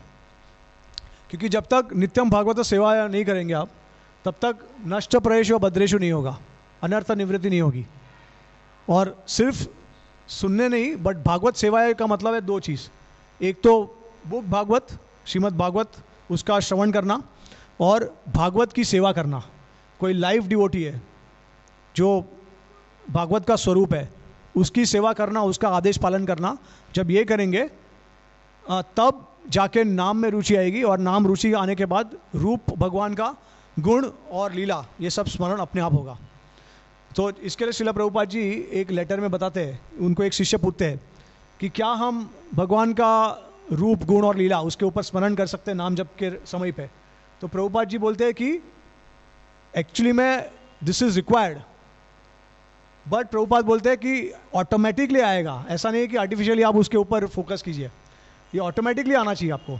क्योंकि जब तक नित्यम भागवत सेवा नहीं करेंगे आप, तब तक नष्ट प्रयेषु भद्रेषु नहीं होगा, अनर्थ निवृत्ति नहीं होगी। और सिर्फ सुनने नहीं, बट भागवत सेवा का मतलब है दो चीज़। एक तो बुक भागवत, श्रीमद् भागवत, उसका श्रवण करना, और भागवत की सेवा करना। कोई लाइव डिवोटी है जो भागवत का स्वरूप है, उसकी सेवा करना, उसका आदेश पालन करना। जब ये करेंगे तब जाके नाम में रुचि आएगी, और नाम रुचि आने के बाद रूप भगवान का, गुण और लीला, ये सब स्मरण अपने आप होगा। तो इसके लिए श्रील प्रभुपाद जी एक लेटर में बताते हैं, उनको एक शिष्य पूछते हैं कि क्या हम भगवान का रूप, गुण और लीला उसके ऊपर स्मरण कर सकते हैं नाम जप के समय पे? तो प्रभुपाद जी बोलते हैं कि एक्चुअली में this is required, but Prabhupada बोलते हैं कि ऑटोमेटिकली आएगा, ऐसा नहीं है कि आर्टिफिशियली आप उसके ऊपर फोकस कीजिए, ये ऑटोमेटिकली आना चाहिए आपको।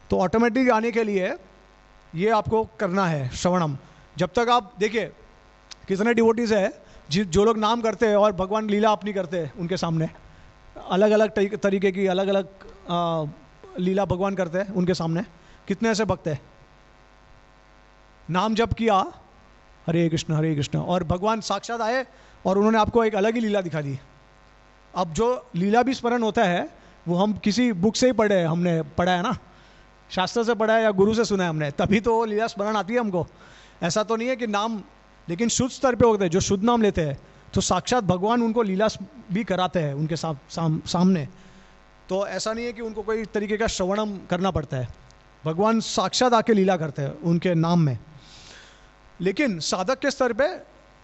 तो ऑटोमेटिक आने के लिए ये आपको करना है श्रवणम। जब तक आप देखिए कितने डिवोटीज है जो लोग नाम करते हैं और भगवान लीला अपनी करते हैं, उनके सामने अलग अलग तरीके की अलग अलग लीला भगवान करते हैं उनके सामने। कितने ऐसे भक्त हैं, नाम जप किया हरे कृष्ण, और भगवान साक्षात आए और उन्होंने आपको एक अलग ही लीला दिखा दी। अब जो लीला भी स्मरण होता है वो हम किसी बुक से ही पढ़े हैं, हमने पढ़ा है ना, शास्त्र से पढ़ा है या गुरु से सुना है हमने, तभी तो वो लीला स्मरण आती है हमको। ऐसा तो नहीं है कि नाम, लेकिन शुद्ध स्तर पे होते हैं, जो शुद्ध नाम लेते हैं तो साक्षात भगवान उनको लीला भी कराते हैं उनके सामने। तो ऐसा नहीं है कि उनको कोई तरीके का श्रवणम करना पड़ता है, भगवान साक्षात आके लीला करते हैं उनके नाम में। लेकिन साधक के स्तर पे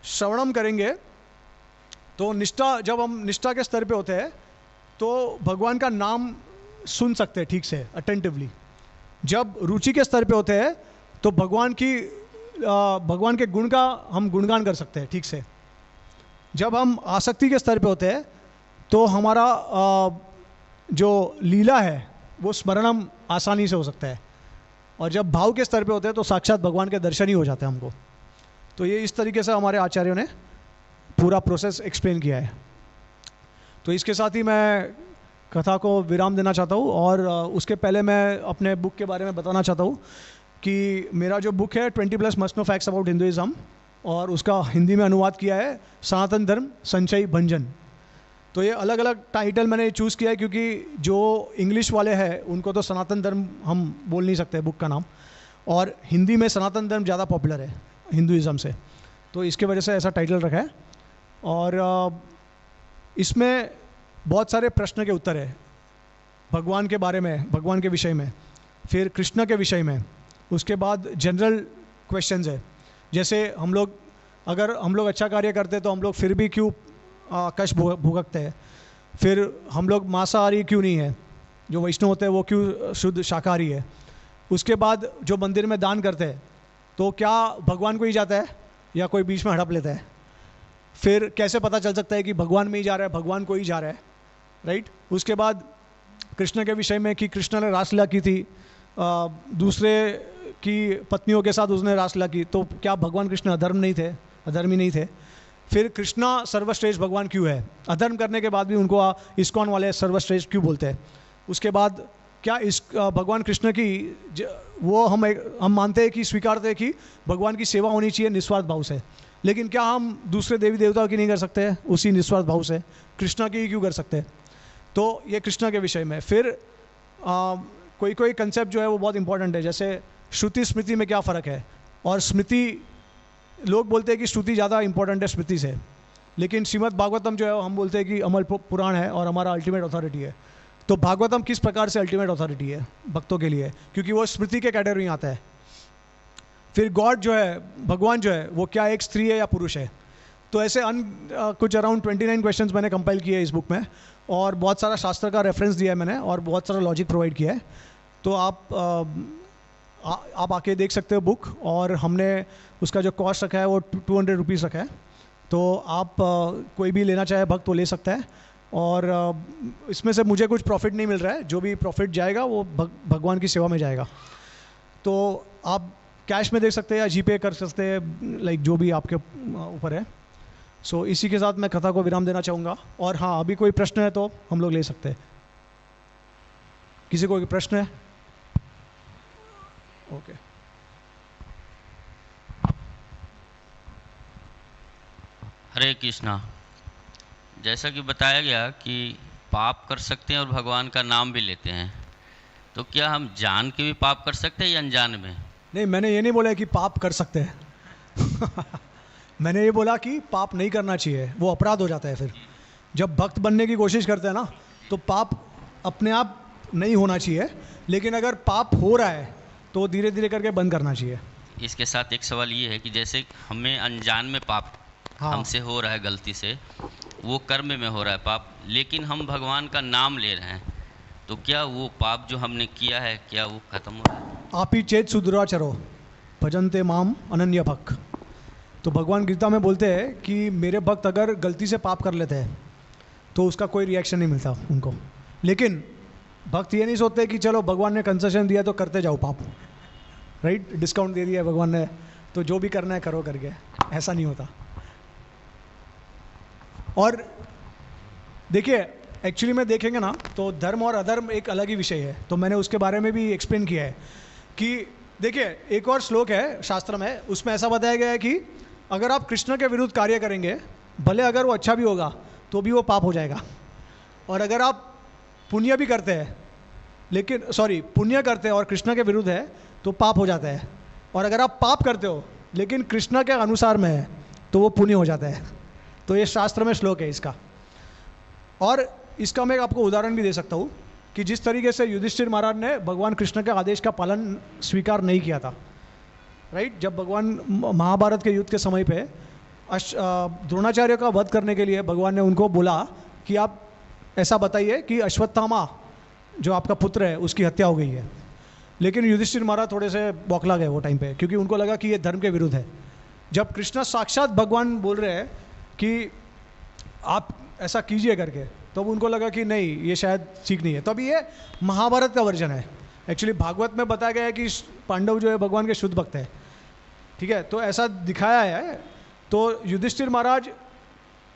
श्रवणम करेंगे तो निष्ठा, जब हम निष्ठा के स्तर पे होते हैं तो भगवान का नाम सुन सकते हैं ठीक से, अटेंटिवली। जब रुचि के स्तर पे होते हैं तो भगवान के गुण का हम गुणगान कर सकते हैं ठीक से। जब हम आसक्ति के स्तर पे होते हैं तो हमारा जो लीला है वो स्मरणम आसानी से हो सकता है। और जब भाव के स्तर पे होते हैं तो साक्षात भगवान के दर्शन ही हो जाते हैं हमको। तो ये इस तरीके से हमारे आचार्यों ने पूरा प्रोसेस एक्सप्लेन किया है। तो इसके साथ ही मैं कथा को विराम देना चाहता हूँ, और उसके पहले मैं अपने बुक के बारे में बताना चाहता हूँ कि मेरा जो बुक है 20+ must know facts about Hinduism, और उसका हिंदी में अनुवाद किया है सनातन धर्म संचय भंजन। तो ये अलग अलग टाइटल मैंने चूज़ किया है क्योंकि जो इंग्लिश वाले हैं उनको तो सनातन धर्म हम बोल नहीं सकते बुक का नाम, और हिंदी में सनातन धर्म ज़्यादा पॉपुलर है हिंदुइज्म से, तो इसके वजह से ऐसा टाइटल रखा है। और इसमें बहुत सारे प्रश्न के उत्तर है भगवान के बारे में, भगवान के विषय में, फिर कृष्ण के विषय में, उसके बाद जनरल क्वेश्चंस है, जैसे अगर हम लोग अच्छा कार्य करते तो हम लोग फिर भी क्यों कष्ट भुगतते हैं, फिर हम लोग मांसाहारी क्यों नहीं है, जो वैष्णव होते हैं वो क्यों शुद्ध शाकाहारी है, उसके बाद जो मंदिर में दान करते हैं तो क्या भगवान को ही जाता है या कोई बीच में हड़प लेता है, फिर कैसे पता चल सकता है कि भगवान में ही जा रहा है, भगवान को ही जा रहा है, राइट। उसके बाद कृष्ण के विषय में कि कृष्ण ने रासलीला की थी, दूसरे की पत्नियों के साथ उसने रासलीला की, तो क्या भगवान कृष्ण अधर्मी नहीं थे। फिर कृष्णा सर्वश्रेष्ठ भगवान क्यों है, अधर्म करने के बाद भी उनको इस्कॉन वाले सर्वश्रेष्ठ क्यों बोलते हैं। उसके बाद क्या इस भगवान कृष्ण की वो हम मानते हैं कि स्वीकारते हैं कि भगवान की सेवा होनी चाहिए निस्वार्थ भाव से, लेकिन क्या हम दूसरे देवी देवताओं की नहीं कर सकते उसी निस्वार्थ भाव से, कृष्णा की ही क्यों कर सकते हैं। तो ये कृष्णा के विषय में। फिर कोई कंसेप्ट जो है वो बहुत इंपॉर्टेंट है, जैसे श्रुति स्मृति में क्या फ़र्क है, और स्मृति लोग बोलते हैं कि श्रुति ज़्यादा इंपॉर्टेंट है स्मृति से, लेकिन श्रीमद् भागवतम जो है हम बोलते हैं कि अमल पुराण है और हमारा अल्टीमेट अथॉरिटी है। तो भागवतम किस प्रकार से अल्टीमेट अथॉरिटी है भक्तों के लिए, क्योंकि वो स्मृति के कैटेगरी में आता है। फिर गॉड जो है, भगवान जो है, वो क्या एक स्त्री है या पुरुष है। तो ऐसे कुछ अराउंड 29 क्वेश्चंस मैंने कंपाइल किए इस बुक में, और बहुत सारा शास्त्र का रेफरेंस दिया है मैंने, और बहुत सारा लॉजिक प्रोवाइड किया है। तो आप आके देख सकते हो बुक, और हमने उसका जो कॉस्ट रखा है वो 200 रुपीज़ रखा है। तो आप कोई भी लेना चाहे भक्त तो ले सकता है, और इसमें से मुझे कुछ प्रॉफिट नहीं मिल रहा है, जो भी प्रॉफिट जाएगा वो भगवान की सेवा में जाएगा। तो आप कैश में दे सकते हैं या जीपे कर सकते हैं, लाइक जो भी आपके ऊपर है। सो इसी के साथ मैं कथा को विराम देना चाहूँगा। और हाँ, अभी कोई प्रश्न है तो हम लोग ले सकते हैं। किसी को कोई प्रश्न है? ओके। हरे कृष्णा। जैसा कि बताया गया कि पाप कर सकते हैं और भगवान का नाम भी लेते हैं, तो क्या हम जान के भी पाप कर सकते हैं या अनजान में? नहीं, मैंने ये नहीं बोला कि पाप कर सकते हैं मैंने ये बोला कि पाप नहीं करना चाहिए, वो अपराध हो जाता है। फिर जब भक्त बनने की कोशिश करते हैं ना, तो पाप अपने आप नहीं होना चाहिए, लेकिन अगर पाप हो रहा है तो धीरे धीरे करके बंद करना चाहिए। इसके साथ एक सवाल ये है कि जैसे हमें अनजान में पाप हमसे हो रहा है, गलती से वो कर्म में हो रहा है पाप, लेकिन हम भगवान का नाम ले रहे हैं, तो क्या वो पाप जो हमने किया है क्या वो खत्म हो रहा है? आप ही चेत सुदुराचरो भजन्ते माम अनन्य भक्त। तो भगवान गीता में बोलते हैं कि मेरे भक्त अगर गलती से पाप कर लेते हैं तो उसका कोई रिएक्शन नहीं मिलता उनको, लेकिन भक्त ये नहीं सोचते कि चलो भगवान ने कंसेशन दिया तो करते जाओ पाप, राइट, डिस्काउंट दे दिया है भगवान ने तो जो भी करना है करो करके। ऐसा नहीं होता। और देखिए, एक्चुअली में देखेंगे ना तो धर्म और अधर्म एक अलग ही विषय है, तो मैंने उसके बारे में भी एक्सप्लेन किया है कि देखिए, एक और श्लोक है शास्त्र में, उसमें ऐसा बताया गया है कि अगर आप कृष्ण के विरुद्ध कार्य करेंगे, भले अगर वो अच्छा भी होगा तो भी वो पाप हो जाएगा। और अगर आप पुण्य भी करते हैं, लेकिन पुण्य करते हैं और कृष्ण के विरुद्ध है तो पाप हो जाता है। और अगर आप पाप करते हो लेकिन कृष्ण के अनुसार में है तो वो पुण्य हो जाता है। तो ये शास्त्र में श्लोक है इसका। और इसका मैं आपको उदाहरण भी दे सकता हूँ कि जिस तरीके से युधिष्ठिर महाराज ने भगवान कृष्ण के आदेश का पालन स्वीकार नहीं किया था, राइट, जब भगवान महाभारत के युद्ध के समय पे द्रोणाचार्य का वध करने के लिए भगवान ने उनको बोला कि आप ऐसा बताइए कि अश्वत्थामा जो आपका पुत्र है उसकी हत्या हो गई है। लेकिन युधिष्ठिर महाराज थोड़े से बौखला गए वो टाइम पे, क्योंकि उनको लगा कि ये धर्म के विरुद्ध है। जब कृष्ण साक्षात भगवान बोल रहे हैं कि आप ऐसा कीजिए करके, तो उनको लगा कि नहीं, ये शायद ठीक नहीं है। तो अभी ये महाभारत का वर्जन है। एक्चुअली भागवत में बताया गया है कि पांडव जो है भगवान के शुद्ध भक्त है, ठीक है, तो ऐसा दिखाया है। तो युधिष्ठिर महाराज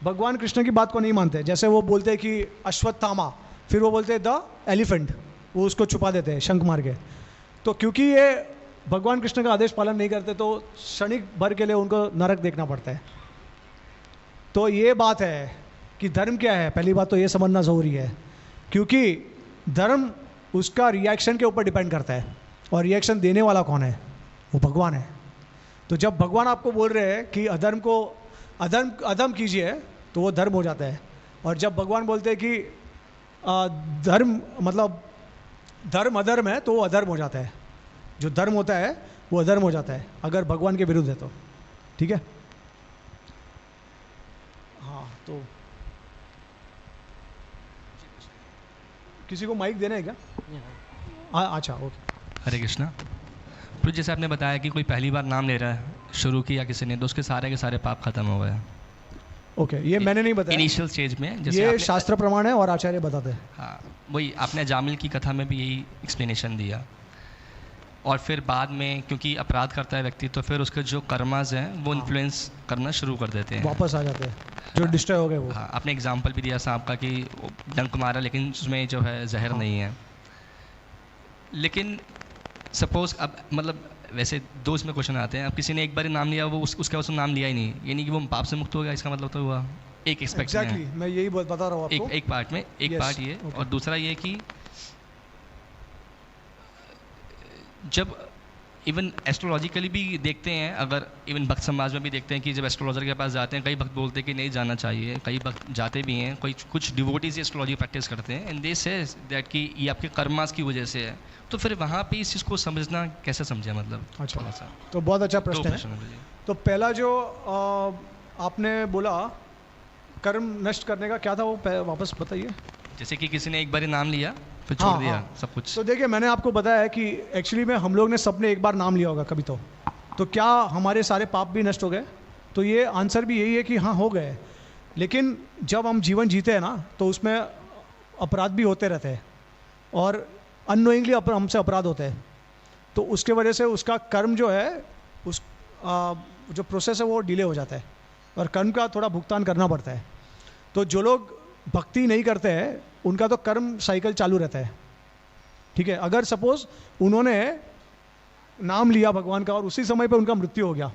भगवान कृष्ण की बात को नहीं मानते। जैसे वो बोलते हैं कि अश्वत्थामा, फिर वो बोलते हैं द एलिफेंट, वो उसको छुपा देते हैं शंख मार के। तो क्योंकि ये भगवान कृष्ण का आदेश पालन नहीं करते तो क्षणिक भर के लिए उनको नरक देखना पड़ता है। तो ये बात है कि धर्म क्या है, पहली बात तो ये समझना ज़रूरी है, क्योंकि धर्म उसका रिएक्शन के ऊपर डिपेंड करता है, और रिएक्शन देने वाला कौन है? वो भगवान है। तो जब भगवान आपको बोल रहे हैं कि अधर्म कीजिए तो वो धर्म हो जाता है। और जब भगवान बोलते हैं कि धर्म मतलब धर्म अधर्म है तो वो अधर्म हो जाता है। जो धर्म होता है वो अधर्म हो जाता है अगर भगवान के विरुद्ध है तो, ठीक है। हाँ, तो किसी को माइक देना है क्या? अच्छा, ओके। हरे कृष्णा। तो जैसे आपने बताया कि कोई पहली बार नाम ले रहा है, शुरू किया किसी ने, तो उसके सारे के सारे पाप खत्म हो गए। ओके, ये मैंने नहीं बताया इनिशियल स्टेज में, जैसे ये शास्त्र प्रमाण है और आचार्य बताते हैं। हाँ, वही आपने जामिल की कथा में भी यही एक्सप्लेनेशन दिया। और फिर बाद में क्योंकि अपराध करता है व्यक्ति, तो फिर उसके जो कर्मास हैं वो इन्फ्लुएंस करना शुरू कर देते हैं, वापस आ जाते हैं, जो डिस्ट्रॉय हो गए वो। हाँ, आपने एग्जाम्पल भी दिया सांप का कि डंक मारा लेकिन उसमें जो है जहर नहीं है। लेकिन सपोज अब मतलब वैसे दो इसमें क्वेश्चन आते हैं। अब किसी ने एक बार नाम लिया, वो उसके बाद नाम लिया ही नहीं, ये नहीं कि वो पाप से मुक्त हो गया, इसका मतलब तो हुआ एक एक्सपेक्ट Exactly, मैं यही बता रहा हूँ आपको। एक पार्ट में पार्ट ये, और दूसरा ये कि जब इवन एस्ट्रोलॉजिकली भी देखते हैं, अगर इवन भक्त समाज में भी देखते हैं कि जब एस्ट्रोलॉजर के पास जाते हैं, कई भक्त बोलते हैं कि नहीं जाना चाहिए, कई भक्त जाते भी हैं, कोई कुछ डिवोटीज एस्ट्रोलॉजी प्रैक्टिस करते हैं एंड दे से दैट कि ये आपके कर्मास की वजह से है। तो फिर वहाँ पे इस चीज़ को समझना कैसे समझे, मतलब अच्छा, थोड़ा सा। तो बहुत अच्छा दो प्रश्न प्रश्न है। हैं मुझे। तो पहला जो आपने बोला कर्म नष्ट करने का, क्या था वो वापस बताइए। जैसे कि किसी ने एक बार ही नाम लिया फिर छोड़ हाँ, दिया हाँ। सब कुछ। तो देखिए, मैंने आपको बताया है कि एक्चुअली में हम लोग ने सबने एक बार नाम लिया होगा कभी तो क्या हमारे सारे पाप भी नष्ट हो गए? तो ये आंसर भी यही है कि हाँ, हो गए। लेकिन जब हम जीवन जीते हैं ना, तो उसमें अपराध भी होते रहते हैं और अननोइंगली हमसे अपराध होते हैं। तो उसके वजह से उसका कर्म जो है, उस जो प्रोसेस है वो डिले हो जाता है और कर्म का थोड़ा भुगतान करना पड़ता है। तो जो लोग भक्ति नहीं करते हैं उनका तो कर्म साइकिल चालू रहता है, ठीक है। अगर सपोज उन्होंने नाम लिया भगवान का और उसी समय पे उनका मृत्यु हो गया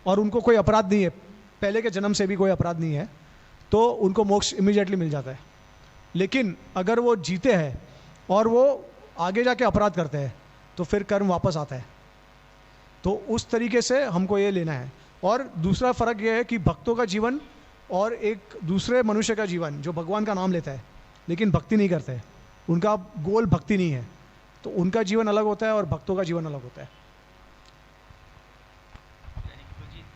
और उनको कोई अपराध नहीं है, पहले के जन्म से भी कोई अपराध नहीं है, तो उनको मोक्ष इमीडिएटली मिल जाता है। लेकिन अगर वो जीते हैं और वो आगे जाके अपराध करते हैं तो फिर कर्म वापस आता है। तो उस तरीके से हमको ये लेना है। और दूसरा फ़र्क ये है कि भक्तों का जीवन और एक दूसरे मनुष्य का जीवन जो भगवान का नाम लेता है लेकिन भक्ति नहीं करते, उनका गोल भक्ति नहीं है, तो उनका जीवन अलग होता है और भक्तों का जीवन अलग होता है।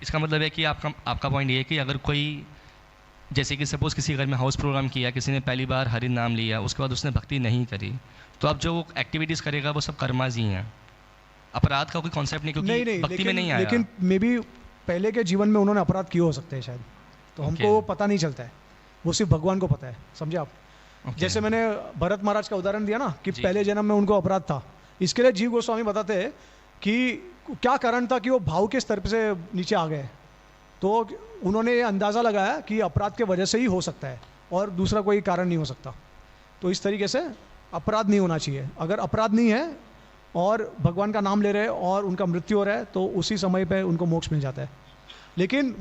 इसका मतलब है कि आपका पॉइंट ये है कि अगर कोई, जैसे कि सपोज़ किसी घर में हाउस प्रोग्राम किया, किसी ने पहली बार हरि नाम लिया, उसके बाद उसने भक्ति नहीं करी, तो अब जो वो एक्टिविटीज़ करेगा वो सब कर्माज ही हैं, अपराध का कोई कॉन्सेप्ट नहीं, क्योंकि नहीं, भक्ति में नहीं आया। लेकिन मे बी पहले के जीवन में उन्होंने अपराध किए हो सकते हैं शायद, तो हमको वो पता नहीं चलता है, वो सिर्फ भगवान को पता है, समझे आप। जैसे मैंने भरत महाराज का उदाहरण दिया ना कि पहले जन्म में उनको अपराध था। इसके लिए जीव गोस्वामी बताते हैं कि क्या कारण था कि वो भाव के स्तर से नीचे आ गए। तो उन्होंने ये अंदाज़ा लगाया कि अपराध के वजह से ही हो सकता है और दूसरा कोई कारण नहीं हो सकता। तो इस तरीके से अपराध नहीं होना चाहिए। अगर अपराध नहीं है और भगवान का नाम ले रहे हैं और उनका मृत्यु हो रहा है तो उसी समय पे उनको मोक्ष मिल जाता है। लेकिन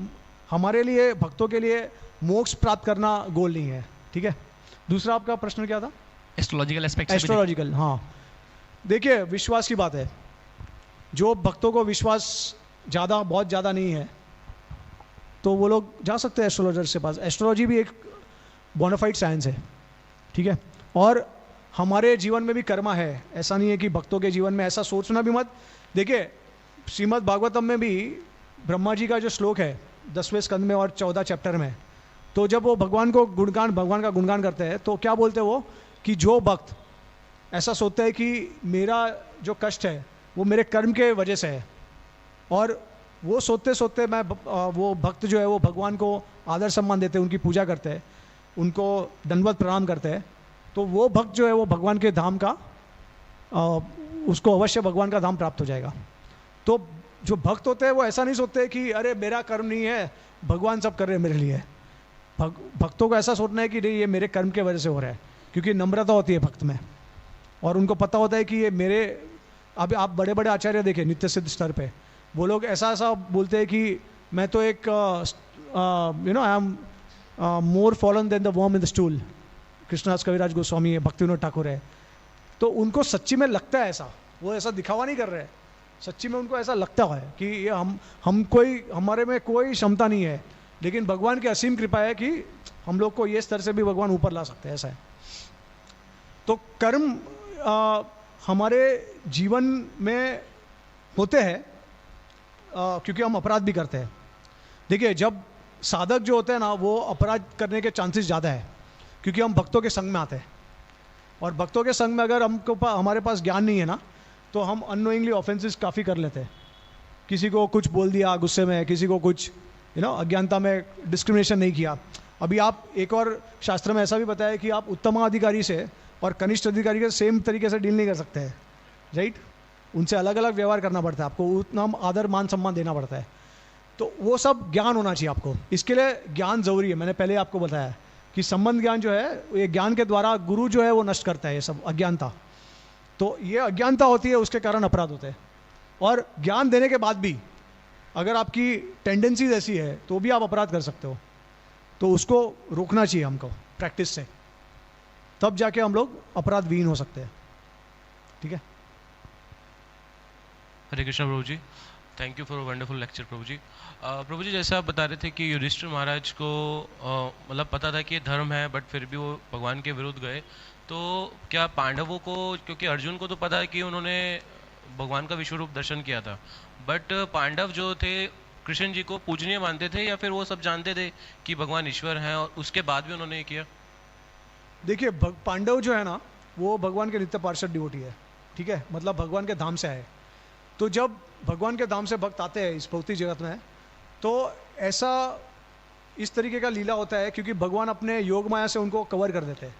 हमारे लिए, भक्तों के लिए मोक्ष प्राप्त करना गोल नहीं है, ठीक है। दूसरा आपका प्रश्न क्या था? Astrological aspect. एस्ट्रोलॉजिकल, हाँ। देखिए, विश्वास की बात है। जो भक्तों को विश्वास बहुत ज़्यादा नहीं है तो वो लोग जा सकते हैं एस्ट्रोलॉजर के पास। एस्ट्रोलॉजी भी एक बोनाफाइड साइंस है, ठीक है। और हमारे जीवन में भी कर्मा है, ऐसा नहीं है कि भक्तों के जीवन में, ऐसा सोचना भी मत। देखिए, श्रीमद् भागवतम में भी ब्रह्मा जी का जो श्लोक है 10वें स्कंद में और 14 चैप्टर में, तो जब वो भगवान का गुणगान करते हैं तो क्या बोलते हैं वो, कि जो भक्त ऐसा सोचता है कि मेरा जो कष्ट है वो मेरे कर्म के वजह से है, और वो सोचते सोचते वो भक्त जो है वो भगवान को आदर सम्मान देते हैं, उनकी पूजा करते हैं, उनको दंडवत प्रणाम करते हैं, तो वो भक्त जो है वो भगवान के धाम का उसको अवश्य भगवान का धाम प्राप्त हो जाएगा। तो जो भक्त होते हैं वो ऐसा नहीं सोचते कि अरे मेरा कर्म नहीं है, भगवान सब कर रहे हैं मेरे लिए। भक्तों को ऐसा सोचना है कि नहीं, ये मेरे कर्म के वजह से हो रहा है, क्योंकि नम्रता होती है भक्त में और उनको पता होता है कि ये मेरे, अब आप बड़े बड़े आचार्य देखें नित्य सिद्ध स्तर पे, वो लोग ऐसा बोलते हैं कि मैं तो एक I am more fallen than the worm in the stool. Krishnadas Kaviraj Goswami है, भक्तिविनोद ठाकुर है। तो उनको सच्ची में लगता है ऐसा, वो ऐसा दिखावा नहीं कर रहे हैं, सच्ची में उनको ऐसा लगता है कि ये हमारे में कोई क्षमता नहीं है, लेकिन भगवान की असीम कृपा है कि हम लोग को ये स्तर से भी भगवान ऊपर ला सकते हैं, ऐसा है। तो कर्म हमारे जीवन में होते हैं क्योंकि हम अपराध भी करते हैं। देखिए, जब साधक जो होते हैं ना, वो अपराध करने के चांसेस ज़्यादा है क्योंकि हम भक्तों के संग में आते हैं, और भक्तों के संग में अगर हमारे पास ज्ञान नहीं है ना, तो हम अननोइंगली ऑफेंसेस काफ़ी कर लेते हैं। किसी को कुछ बोल दिया गुस्से में, किसी को कुछ अज्ञानता में डिस्क्रिमिनेशन नहीं किया। अभी आप, एक और शास्त्र में ऐसा भी बताया कि आप उत्तम अधिकारी से और कनिष्ठ अधिकारी के सेम तरीके से डील नहीं कर सकते हैं, राइट। उनसे अलग अलग व्यवहार करना पड़ता है, आपको उतना आदर मान सम्मान देना पड़ता है। तो वो सब ज्ञान होना चाहिए आपको, इसके लिए ज्ञान ज़रूरी है। मैंने पहले आपको बताया कि संबंध ज्ञान जो है, ये ज्ञान के द्वारा गुरु जो है वो नष्ट करता है ये सब अज्ञानता। तो ये अज्ञानता होती है, उसके कारण अपराध होते हैं। और ज्ञान देने के बाद भी अगर आपकी टेंडेंसीज ऐसी है तो भी आप अपराध कर सकते हो, तो उसको रोकना चाहिए हमको प्रैक्टिस से, तब जाके हम लोग अपराध विहीन हो सकते हैं, ठीक है। हरे कृष्णा प्रभु जी, thank you for wonderful lecture प्रभु जी। प्रभु जी, जैसे आप बता रहे थे कि युधिष्ठिर महाराज को मतलब पता था कि ये धर्म है, बट फिर भी वो भगवान के विरुद्ध गए, तो क्या पांडवों को, क्योंकि अर्जुन को तो पता है कि उन्होंने भगवान का विश्व रूप दर्शन किया था, बट पांडव जो थे कृष्ण जी को पूजनीय मानते थे, या फिर वो सब जानते थे कि भगवान ईश्वर हैं और उसके बाद भी उन्होंने ये किया? देखिए, पांडव जो है ना, वो भगवान के नित्य पार्षद डिवोटी है, ठीक है, मतलब भगवान के धाम से आए। तो जब भगवान के धाम से भक्त आते हैं इस भौतिक जगत में, तो ऐसा इस तरीके का लीला होता है क्योंकि भगवान अपने योग माया से उनको कवर कर देते हैं।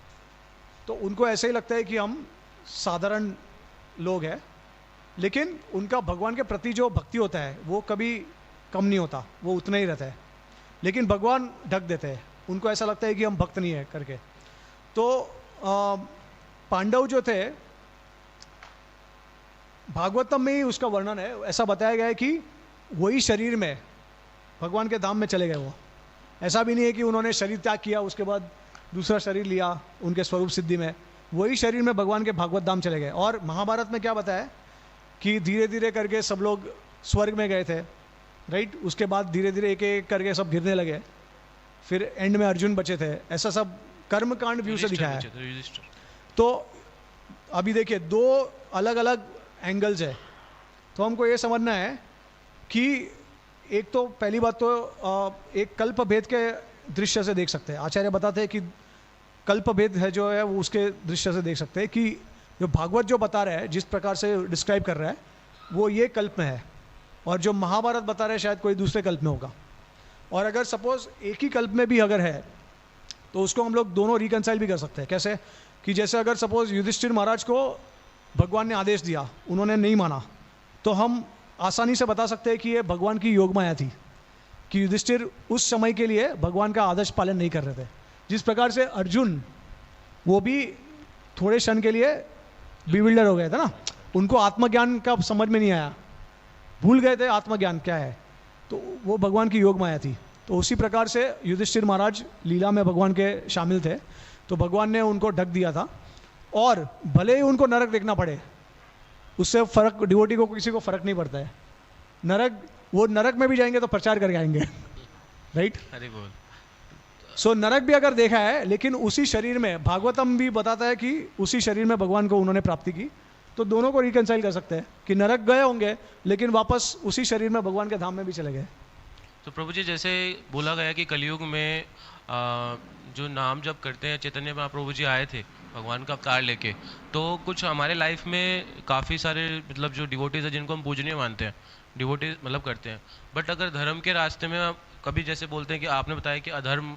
तो उनको ऐसे ही लगता है कि हम साधारण लोग हैं, लेकिन उनका भगवान के प्रति जो भक्ति होता है वो कभी कम नहीं होता, वो उतना ही रहता है। लेकिन भगवान ढक देते हैं, उनको ऐसा लगता है कि हम भक्त नहीं है करके। तो पांडव जो थे, भागवतम में ही उसका वर्णन है, ऐसा बताया गया है कि वही शरीर में भगवान के धाम में चले गए। वो ऐसा भी नहीं है कि उन्होंने शरीर त्याग किया उसके बाद दूसरा शरीर लिया उनके स्वरूप सिद्धि में, वही शरीर में भगवान के भागवत धाम चले गए। और महाभारत में क्या बताया कि धीरे धीरे करके सब लोग स्वर्ग में गए थे, राइट। उसके बाद धीरे धीरे एक एक करके सब गिरने लगे, फिर एंड में अर्जुन बचे थे। ऐसा सब कर्मकांड व्यू से दिखाया है। तो अभी देखिए, दो अलग अलग एंगल्स है। तो हमको ये समझना है कि एक तो पहली बात तो एक कल्प भेद के दृश्य से देख सकते हैं। आचार्य बताते हैं कि कल्प भेद है जो है वो उसके दृश्य से देख सकते हैं कि जो भागवत जो बता रहा है, जिस प्रकार से डिस्क्राइब कर रहा है, वो ये कल्प में है, और जो महाभारत बता रहे हैं शायद कोई दूसरे कल्प में होगा। और अगर सपोज एक ही कल्प में भी अगर है तो उसको हम लोग दोनों रिकंसाइल भी कर सकते हैं। कैसे कि जैसे अगर सपोज युधिष्ठिर महाराज को भगवान ने आदेश दिया, उन्होंने नहीं माना, तो हम आसानी से बता सकते हैं कि ये भगवान की योग माया थी, कि युधिष्ठिर उस समय के लिए भगवान का आदेश पालन नहीं कर रहे थे। जिस प्रकार से अर्जुन, वो भी थोड़े क्षण के लिए बिविल्डर हो गए थे ना, उनको आत्मज्ञान का समझ में नहीं आया, भूल गए थे आत्मज्ञान क्या है, तो वो भगवान की योग माया थी। तो उसी प्रकार से युधिष्ठिर महाराज लीला में भगवान के शामिल थे, तो भगवान ने उनको ढक दिया था। और भले ही उनको नरक देखना पड़े, उससे फर्क, डिवोटी को किसी को फर्क नहीं पड़ता है। नरक, वो नरक में भी जाएंगे तो प्रचार करके आएंगे, राइट। अरे बोल। सो नरक भी अगर देखा है, लेकिन उसी शरीर में, भागवतम भी बताता है कि उसी शरीर में भगवान को उन्होंने प्राप्ति की। तो दोनों को रिकंसाइल कर सकते हैं कि नरक गए होंगे लेकिन वापस उसी शरीर में भगवान के धाम में भी चले गए। तो प्रभु जी, जैसे बोला गया कि कलयुग में जो नाम जप करते हैं, चैतन्य महाप्रभु जी आए थे भगवान का अवतार लेके, तो कुछ हमारे लाइफ में काफ़ी सारे मतलब जो डिवोटीज है जिनको हम पूजनीय मानते हैं, डिवोटी मतलब करते हैं, बट अगर धर्म के रास्ते में कभी जैसे बोलते हैं कि आपने बताया कि अधर्म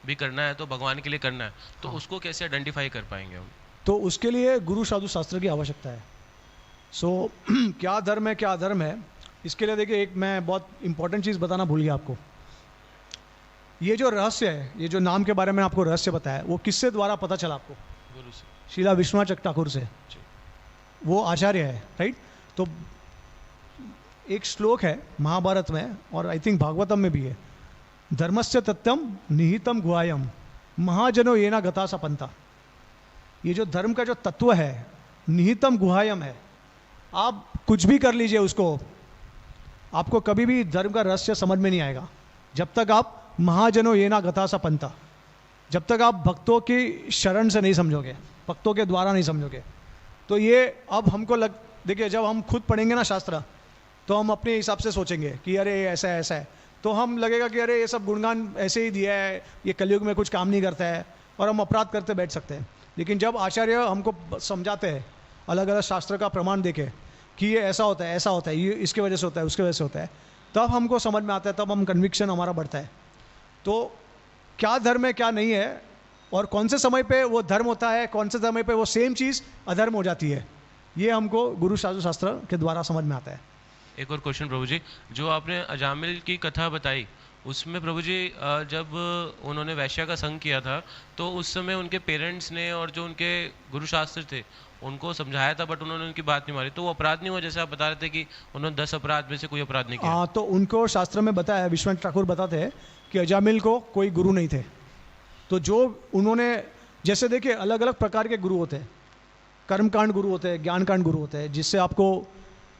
भी करना है तो भगवान के लिए करना है, तो उसको कैसे आइडेंटिफाई कर पाएंगे हम? तो उसके लिए गुरु साधु शास्त्र की आवश्यकता है। सो क्या धर्म है क्या अधर्म है, इसके लिए देखिए, एक मैं बहुत इंपॉर्टेंट चीज़ बताना भूल गया आपको। ये जो रहस्य है, ये जो नाम के बारे में आपको रहस्य बताया, वो किससे द्वारा पता चला आपको? गुरु से। शीला विश्वनाथ ठाकुर से, वो आचार्य है, राइट। तो एक श्लोक है महाभारत में, और आई थिंक भागवतम में भी है, धर्मस्य तथ्यम निहितम गुहायम महाजनो येना गता सा पंथा। ये जो धर्म का जो तत्व है, निहितम गुहायम है। आप कुछ भी कर लीजिए उसको, आपको कभी भी धर्म का रहस्य समझ में नहीं आएगा जब तक आप महाजनो येना गता सा पंथा, जब तक आप भक्तों की शरण से नहीं समझोगे, भक्तों के द्वारा नहीं समझोगे। तो ये अब हमको देखिए, जब हम खुद पढ़ेंगे ना शास्त्र, तो हम अपने हिसाब से सोचेंगे कि अरे ऐसा है ऐसा है, तो हम लगेगा कि अरे ये सब गुणगान ऐसे ही दिया है, ये कलयुग में कुछ काम नहीं करता है, और हम अपराध करते बैठ सकते हैं। लेकिन जब आचार्य हमको समझाते हैं अलग अलग शास्त्र का प्रमाण देके कि ये ऐसा होता है, ऐसा होता है, ये इसके वजह से होता है, उसके वजह से होता है, तब हमको समझ में आता है, तब हम कन्विक्शन हमारा बढ़ता है। तो क्या धर्म है क्या नहीं है, और कौन से समय पे वो धर्म होता है, कौन से समय पे वो सेम चीज़ अधर्म हो जाती है, ये हमको गुरु साधु शास्त्र के द्वारा समझ में आता है। एक और क्वेश्चन प्रभु जी, जो आपने अजामिल की कथा बताई, उसमें प्रभु जी जब उन्होंने वैश्या का संग किया था, तो उस समय उनके पेरेंट्स ने और जो उनके गुरु शास्त्र थे उनको समझाया था, बट उन्होंने उनकी बात नहीं मानी, तो वो अपराध नहीं हुआ? जैसे आप बता रहे थे कि उन्होंने 10 अपराध में से कोई अपराध नहीं किया। तो उनको शास्त्र में बताया, विश्वनाथ ठाकुर बताते हैं कि अजामिल को कोई गुरु नहीं थे। तो जो उन्होंने, जैसे देखिए अलग अलग प्रकार के गुरु होते हैं, कर्मकांड गुरु होते हैं, ज्ञान कांड गुरु होते हैं, जिससे आपको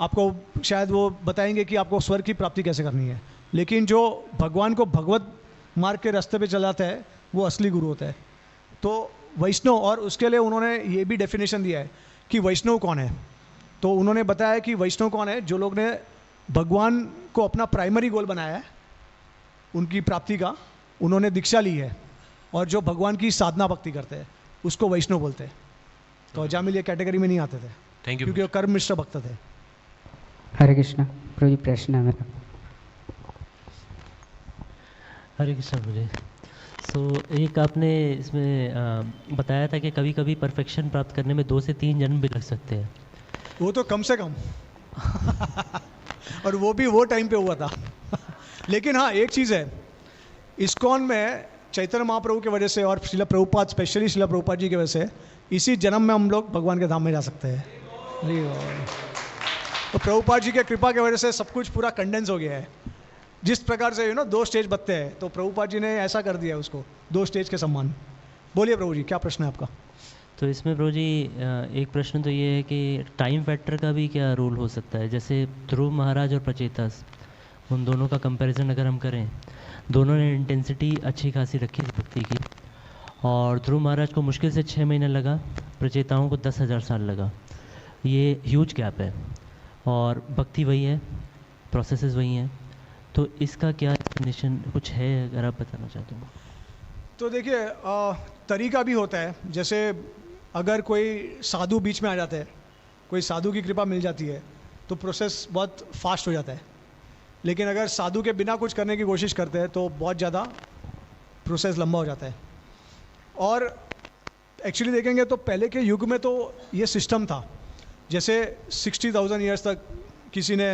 आपको शायद वो बताएंगे कि आपको स्वर्ग की प्राप्ति कैसे करनी है, लेकिन जो भगवान को भगवत मार्ग के रास्ते पे चलाता है वो असली गुरु होता है। तो वैष्णव, और उसके लिए उन्होंने ये भी डेफिनेशन दिया है कि वैष्णव कौन है। तो उन्होंने बताया कि वैष्णव कौन है, जो लोग ने भगवान को अपना प्राइमरी गोल बनाया है उनकी प्राप्ति का, उन्होंने दीक्षा ली है, और जो भगवान की साधना भक्ति करते हैं उसको वैष्णव बोलते हैं। तो अजामिल ये कैटेगरी में नहीं आते थे, थैंक यू। क्योंकि वो कर्म मिश्र भक्त थे। हरे कृष्णा प्रभु जी, प्रश्न है मेरा। हरे कृष्णा मुझे एक आपने इसमें बताया था कि कभी कभी परफेक्शन प्राप्त करने में 2 से 3 जन्म भी लग सकते हैं। वो तो कम से कम और वो भी वो टाइम पे हुआ था लेकिन हाँ, एक चीज़ है, इस्कॉन में चैतन्य महाप्रभु की वजह से और शिला प्रभुपाद, स्पेशली शिला प्रभुपाद जी की वजह से इसी जन्म में हम लोग भगवान के धाम में जा सकते हैं। तो प्रभुपाद जी की कृपा की वजह से सब कुछ पूरा कंडेंस हो गया है। जिस प्रकार से 2 स्टेज बनते हैं, तो प्रभुपाद जी ने ऐसा कर दिया उसको 2 स्टेज के समान। बोलिए प्रभु जी, क्या प्रश्न है आपका? तो इसमें प्रभु जी एक प्रश्न तो ये है कि टाइम फैक्टर का भी क्या रोल हो सकता है? जैसे ध्रुव महाराज और प्रचेतास, उन दोनों का कंपैरिजन अगर हम करें, दोनों ने इंटेंसिटी अच्छी खासी रखी थी भक्ति की, और ध्रुव महाराज को मुश्किल से 6 महीने लगा, प्रचेताओं को 10,000 साल लगा। ये ह्यूज गैप है, और भक्ति वही है, प्रोसेसेस वही हैं। तो इसका क्या एक्सप्लेनेशन कुछ है, अगर आप बताना चाहते हो? तो देखिए, तरीका भी होता है। जैसे अगर कोई साधु बीच में आ जाता है, कोई साधु की कृपा मिल जाती है, तो प्रोसेस बहुत फास्ट हो जाता है। लेकिन अगर साधु के बिना कुछ करने की कोशिश करते हैं तो बहुत ज़्यादा प्रोसेस लंबा हो जाता है। और एक्चुअली देखेंगे तो पहले के युग में तो ये सिस्टम था, जैसे 60,000 ईयर्स तक किसी ने,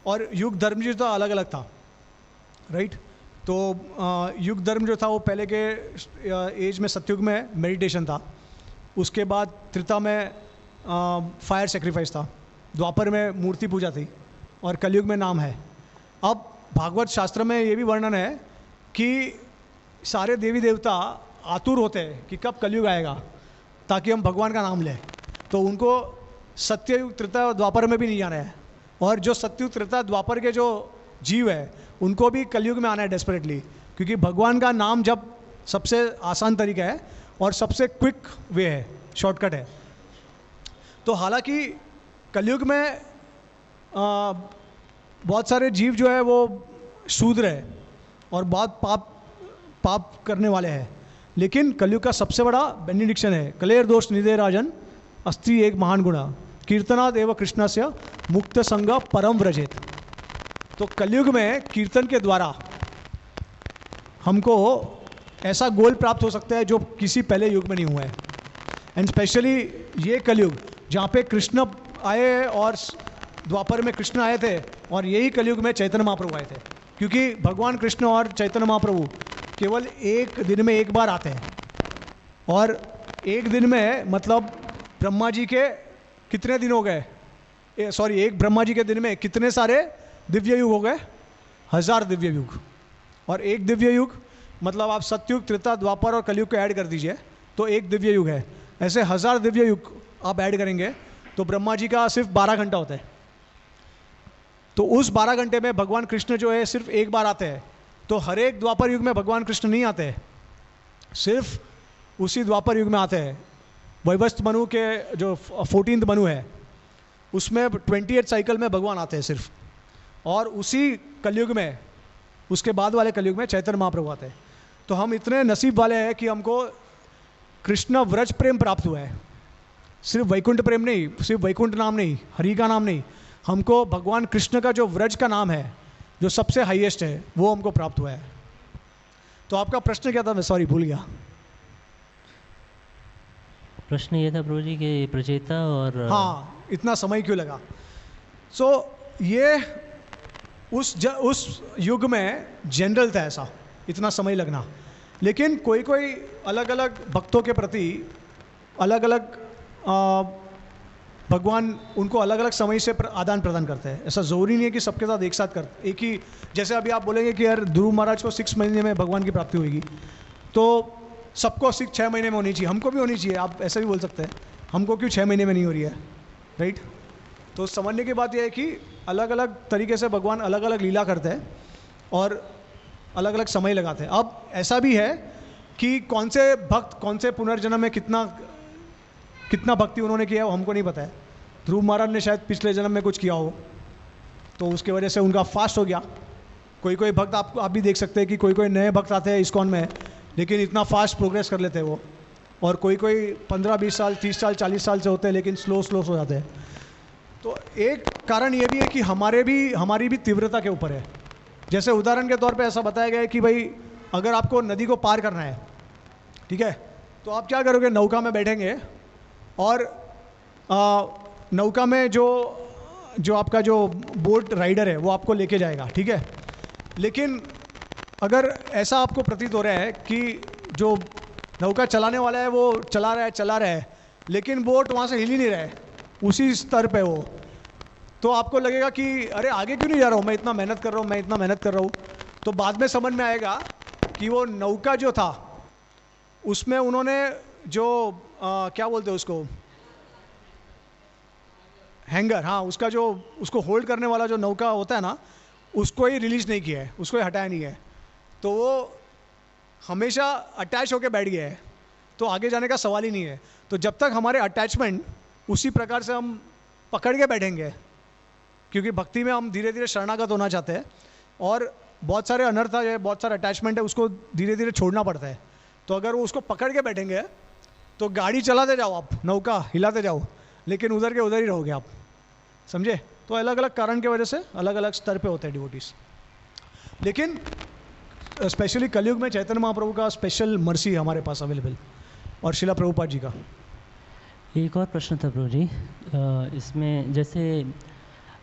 और युग धर्म जो था अलग अलग था, राइट। तो युग धर्म जो था वो पहले के एज में, सतयुग में मेडिटेशन था, उसके बाद त्रेता में फायर सेक्रीफाइस था, द्वापर में मूर्ति पूजा थी, और कलयुग में नाम है। अब भागवत शास्त्र में ये भी वर्णन है कि सारे देवी देवता आतुर होते हैं कि कब कलयुग आएगा ताकि हम भगवान का नाम लें। तो उनको सत्ययुग, त्रेता और द्वापर में भी नहीं जाना है, और जो सत्ययुग, त्रेता, द्वापर के जो जीव है उनको भी कलयुग में आना है डेस्परेटली, क्योंकि भगवान का नाम जब सबसे आसान तरीका है और सबसे क्विक वे है, शॉर्टकट है। तो हालांकि कलयुग में बहुत सारे जीव जो है वो शूद्र है और बहुत पाप करने वाले हैं, लेकिन कलयुग का सबसे बड़ा बेनिडिक्शन है, कलेर दोष निदे राजन अस्ति एक महान गुणा कीर्तनाद एवं कृष्णस्य मुक्त संग परम व्रजेत। तो कलयुग में कीर्तन के द्वारा हमको ऐसा गोल प्राप्त हो सकता है जो किसी पहले युग में नहीं हुआ है। एंड स्पेशली ये कलयुग जहाँ पे कृष्ण आए और द्वापर में कृष्ण आए थे, और यही कलयुग में चैतन्य महाप्रभु आए थे, क्योंकि भगवान कृष्ण और चैतन्य महाप्रभु केवल एक दिन में एक बार आते हैं। और एक दिन में मतलब ब्रह्मा जी के कितने दिन हो गए, एक ब्रह्मा जी के दिन में कितने सारे दिव्य युग हो गए, 1000 दिव्य युग। और एक दिव्य युग मतलब आप सतयुग, त्रेता, द्वापर और कलयुग को ऐड कर दीजिए तो एक दिव्य युग है। ऐसे 1000 दिव्य युग आप ऐड करेंगे तो ब्रह्मा जी का सिर्फ 12 घंटा होता है। तो उस 12 घंटे में भगवान कृष्ण जो है सिर्फ एक बार आते हैं। तो हर एक द्वापर युग में भगवान कृष्ण नहीं आते हैं, सिर्फ उसी द्वापर युग में आते हैं। वैवस्वत मनु के जो 14th मनु है उसमें 28 साइकिल में भगवान आते हैं सिर्फ, और उसी कलयुग में, उसके बाद वाले कलयुग में चैतन्य महाप्रभु आते हैं। तो हम इतने नसीब वाले हैं कि हमको कृष्ण व्रज प्रेम प्राप्त हुआ है, सिर्फ वैकुंठ प्रेम नहीं, सिर्फ वैकुंठ नाम नहीं, हरि का नाम नहीं, हमको भगवान कृष्ण का जो व्रज का नाम है जो सबसे हाईएस्ट है वो हमको प्राप्त हुआ है। तो आपका प्रश्न क्या था? मैं सॉरी भूल गया। प्रश्न ये था प्रभु जी कि प्रचेता और हाँ, इतना समय क्यों लगा? ये उस युग में जनरल था ऐसा, इतना समय लगना। लेकिन कोई कोई अलग अलग भक्तों के प्रति अलग अलग भगवान उनको अलग अलग समय से आदान प्रदान करते हैं। ऐसा ज़रूरी नहीं है कि सबके साथ एक साथ करते एक ही। जैसे अभी आप बोलेंगे कि यार ध्रुव महाराज को 6 महीने में भगवान की प्राप्ति होगी, तो सबको 6 महीने में होनी चाहिए, हमको भी होनी चाहिए। आप ऐसा भी बोल सकते हैं, हमको क्यों 6 महीने में नहीं हो रही है, राइट? तो समझने की बात यह है कि अलग अलग तरीके से भगवान अलग अलग लीला करते हैं और अलग अलग समय लगाते हैं। अब ऐसा भी है कि कौन से भक्त कौन से पुनर्जन्म में कितना भक्ति उन्होंने किया वो हमको नहीं पता है। ध्रुव महाराज ने शायद पिछले जन्म में कुछ किया हो, तो उसके वजह से उनका फास्ट हो गया। कोई भक्त आप भी देख सकते हैं कि कोई नए भक्त आते हैं इस्कॉन में, लेकिन इतना फास्ट प्रोग्रेस कर लेते हैं वो, और कोई 15-20 साल 30 साल 40 साल से होते हैं लेकिन स्लो हो जाते हैं। तो एक कारण ये भी है कि हमारी भी तीव्रता के ऊपर है। जैसे उदाहरण के तौर पे ऐसा बताया गया है कि भाई अगर आपको नदी को पार करना है, ठीक है, तो आप क्या करोगे, नौका में बैठेंगे और नौका में जो आपका जो बोट राइडर है वो आपको लेके जाएगा, ठीक है। लेकिन अगर ऐसा आपको प्रतीत हो रहा है कि जो नौका चलाने वाला है वो चला रहा है लेकिन बोट वहाँ से हिल ही नहीं रहा है, उसी स्तर पे वो, तो आपको लगेगा कि अरे आगे क्यों नहीं जा रहा हूँ, मैं इतना मेहनत कर रहा हूँ। तो बाद में समझ में आएगा कि वो नौका जो था उसमें उन्होंने जो क्या बोलते हैं उसको, हैंगर, हाँ, उसको होल्ड करने वाला जो नौका होता है ना, उसको ही रिलीज नहीं किया है, उसको ही हटाया नहीं है, तो वो हमेशा अटैच होकर बैठ गया है, तो आगे जाने का सवाल ही नहीं है। तो जब तक हमारे अटैचमेंट उसी प्रकार से हम पकड़ के बैठेंगे, क्योंकि भक्ति में हम धीरे धीरे शरणागत होना चाहते हैं और बहुत सारे अनर्थ है, बहुत सारे अटैचमेंट है, उसको धीरे धीरे छोड़ना पड़ता है। तो अगर वो उसको पकड़ के बैठेंगे तो गाड़ी चलाते जाओ आप, नौका हिलाते जाओ, लेकिन उधर के उधर ही रहोगे आप, समझे। तो अलग अलग कारण की वजह से अलग अलग स्तर पे होते हैं डिवोटीज। लेकिन स्पेशली कलयुग में चैतन्य महाप्रभु का स्पेशल मर्सी हमारे पास अवेलेबल, और शिला प्रभुपाद जी का। एक और प्रश्न था प्रभु जी, इसमें जैसे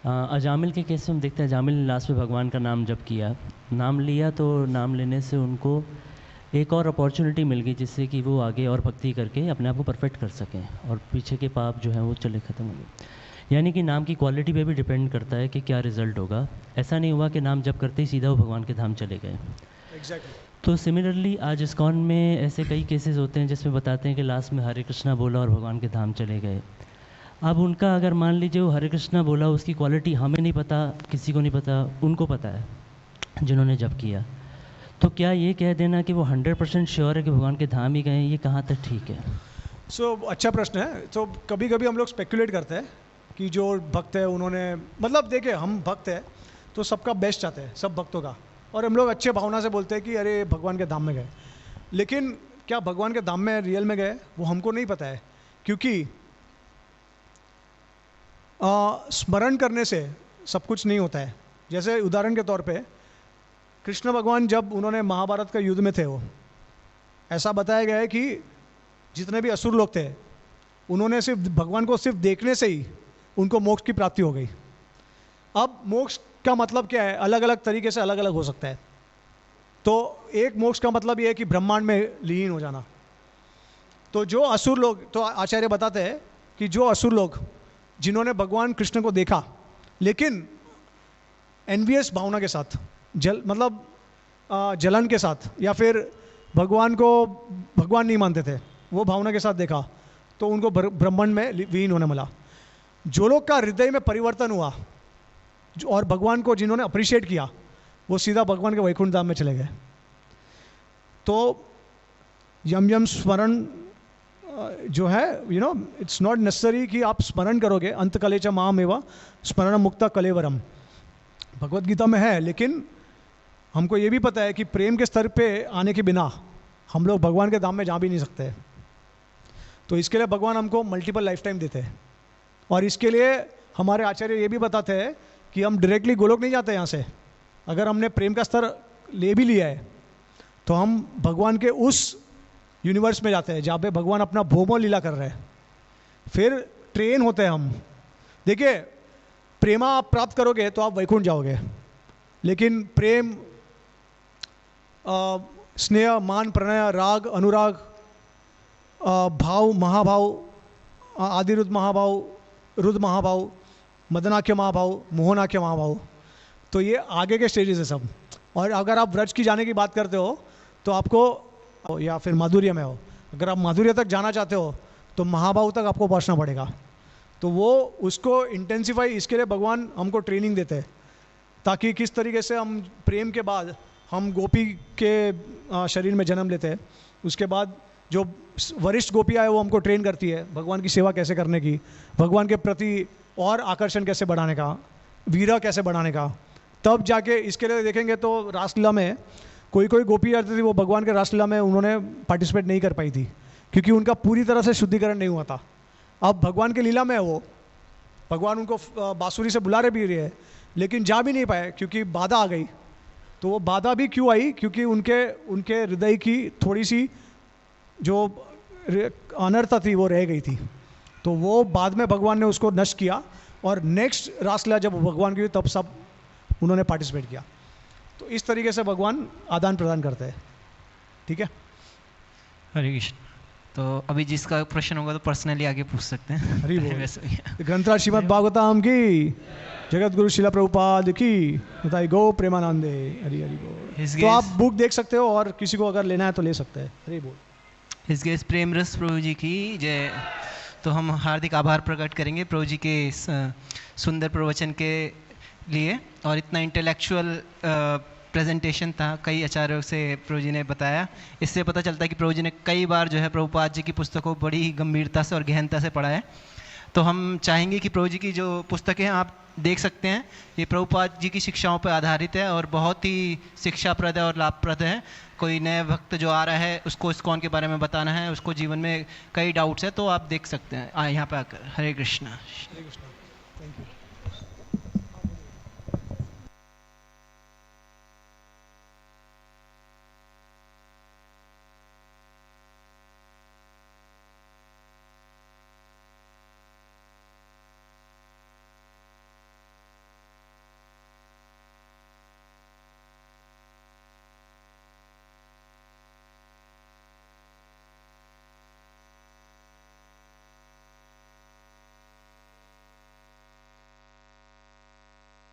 अजामिल के केस में हम देखते हैं, अजामिल ने लास्ट में भगवान का नाम जप किया, नाम लिया, तो नाम लेने से उनको एक और अपॉर्चुनिटी मिल गई जिससे कि वो आगे और भक्ति करके अपने आप को परफेक्ट कर सकें और पीछे के पाप जो हैं वो चले ख़त्म हो गए। यानी कि नाम की क्वालिटी पे भी डिपेंड करता है कि क्या रिजल्ट होगा। ऐसा नहीं हुआ कि नाम जप करते ही सीधा वो भगवान के धाम चले गए। एग्जैक्टली। तो सिमिलरली आज इस्कॉन में ऐसे कई केसेस होते हैं जिसमें बताते हैं कि लास्ट में हरे कृष्णा बोला और भगवान के धाम चले गए। अब उनका अगर मान लीजिए वो हरे कृष्णा बोला, उसकी क्वालिटी हमें नहीं पता, किसी को नहीं पता, उनको पता है जिन्होंने जप किया, तो क्या ये कह देना कि वो 100% श्योर है कि भगवान के धाम ही गए, ये कहाँ तक ठीक है? अच्छा प्रश्न है। तो कभी कभी हम लोग स्पेकुलेट करते हैं कि जो भक्त है उन्होंने, मतलब देखिए हम भक्त है तो सबका बेस्ट चाहते हैं, सब भक्तों का, और हम लोग अच्छे भावना से बोलते हैं कि अरे भगवान के धाम में गए। लेकिन क्या भगवान के धाम में रियल में गए वो हमको नहीं पता है, क्योंकि स्मरण करने से सब कुछ नहीं होता है। जैसे उदाहरण के तौर पे कृष्ण भगवान जब उन्होंने महाभारत का युद्ध में थे, वो ऐसा बताया गया है कि जितने भी असुर लोग थे उन्होंने सिर्फ भगवान को सिर्फ देखने से ही उनको मोक्ष की प्राप्ति हो गई। अब मोक्ष का मतलब क्या है, अलग अलग तरीके से अलग अलग हो सकता है। तो एक मोक्ष का मतलब ये है कि ब्रह्मांड में लीन हो जाना। तो जो असुर लोग, तो आचार्य बताते हैं कि जो असुर लोग जिन्होंने भगवान कृष्ण को देखा लेकिन एनवियस भावना के साथ, जलन के साथ, या फिर भगवान को भगवान नहीं मानते थे, वो भावना के साथ देखा, तो उनको ब्रह्मांड में विलीन होने मिला। जो लोग का हृदय में परिवर्तन हुआ और भगवान को जिन्होंने अप्रिशिएट किया, वो सीधा भगवान के वैकुंठ धाम में चले गए। तो यम यम स्मरण जो है, इट्स नॉट नेसेसरी कि आप स्मरण करोगे, अंत कले च माम एवं स्मरण मुक्ता कलेवरम, भगवत गीता में है। लेकिन हमको ये भी पता है कि प्रेम के स्तर पे आने के बिना हम लोग भगवान के धाम में जा भी नहीं सकते। तो इसके लिए भगवान हमको मल्टीपल लाइफ टाइम देते हैं, और इसके लिए हमारे आचार्य ये भी बताते हैं कि हम डायरेक्टली गोलोक नहीं जाते यहाँ से। अगर हमने प्रेम का स्तर ले भी लिया है तो हम भगवान के उस यूनिवर्स में जाते हैं जहाँ पे भगवान अपना भोमो लीला कर रहे हैं, फिर ट्रेन होते हैं हम। देखिए, प्रेमा आप प्राप्त करोगे तो आप वैकुंठ जाओगे, लेकिन प्रेम, स्नेह, मान, प्रणय, राग, अनुराग, भाव, महाभाव, आदिरुद्ध महाभाव, रुद्र महाभाव, मदनाख्य महाभाव, मोहनाख्य महाभाव, तो ये आगे के स्टेजेस है सब। और अगर आप व्रज की जाने की बात करते हो तो आपको, या फिर माधुर्य में हो, अगर आप माधुर्य तक जाना चाहते हो तो महाभाव तक आपको पहुंचना पड़ेगा। तो वो उसको इंटेंसिफाई, इसके लिए भगवान हमको ट्रेनिंग देते हैं ताकि किस तरीके से हम प्रेम के बाद हम गोपी के शरीर में जन्म लेते हैं। उसके बाद जो वरिष्ठ गोपियाँ है वो हमको ट्रेन करती है भगवान की सेवा कैसे करने की, भगवान के प्रति और आकर्षण कैसे बढ़ाने का, वीरा कैसे बढ़ाने का। तब जाके इसके लिए देखेंगे तो रासलीला में कोई कोई गोपी आती थी, वो भगवान के रासलीला में उन्होंने पार्टिसिपेट नहीं कर पाई थी क्योंकि उनका पूरी तरह से शुद्धिकरण नहीं हुआ था। अब भगवान के लीला में है वो, भगवान उनको बांसुरी से बुला रहे भी रहे लेकिन जा भी नहीं पाए क्योंकि बाधा आ गई। तो वो बाधा भी क्यों आई? क्योंकि उनके हृदय की थोड़ी सी जो अनर्था थी वो रह गई थी। तो वो बाद में भगवान ने उसको नष्ट किया और नेक्स्ट रासलीला जब भगवान की हुई तब सब उन्होंने पार्टिसिपेट किया। तो इस तरीके से भगवान आदान प्रदान करते हैं। ठीक है, हरे कृष्ण। तो अभी जिसका प्रश्न होगा तो पर्सनली आगे पूछ सकते हैं। हरि बोल। ग्रंथराज श्रीमद् भागवतम की, जगत गुरु शिला प्रभुपाद की, बताई गो प्रेमानंदे। हरि हरि बोल। तो आप बुक देख सकते हो और किसी को अगर लेना है तो ले सकते हैं। हरि बोल। हिज ग्रेस प्रेम रस प्रभु जी की जय। तो हम हार्दिक आभार प्रकट करेंगे प्रभु जी के इस सुंदर प्रवचन के लिए। और इतना इंटेलेक्चुअल प्रेजेंटेशन था, कई आचार्यों से प्रभु जी ने बताया। इससे पता चलता है कि प्रभु जी ने कई बार जो है प्रभुपाद जी की पुस्तकों को बड़ी गंभीरता से और गहनता से पढ़ा है। तो हम चाहेंगे कि प्रभु जी की जो पुस्तकें हैं आप देख सकते हैं, ये प्रभुपाद जी की शिक्षाओं पर आधारित है और बहुत ही शिक्षाप्रद है और लाभप्रद है। कोई नए भक्त जो आ रहा है उसको इस्कॉन के बारे में बताना है, उसको जीवन में कई डाउट्स है, तो आप देख सकते हैं यहाँ पे आकर। हरे कृष्णा। हरे कृष्णा। Thank you.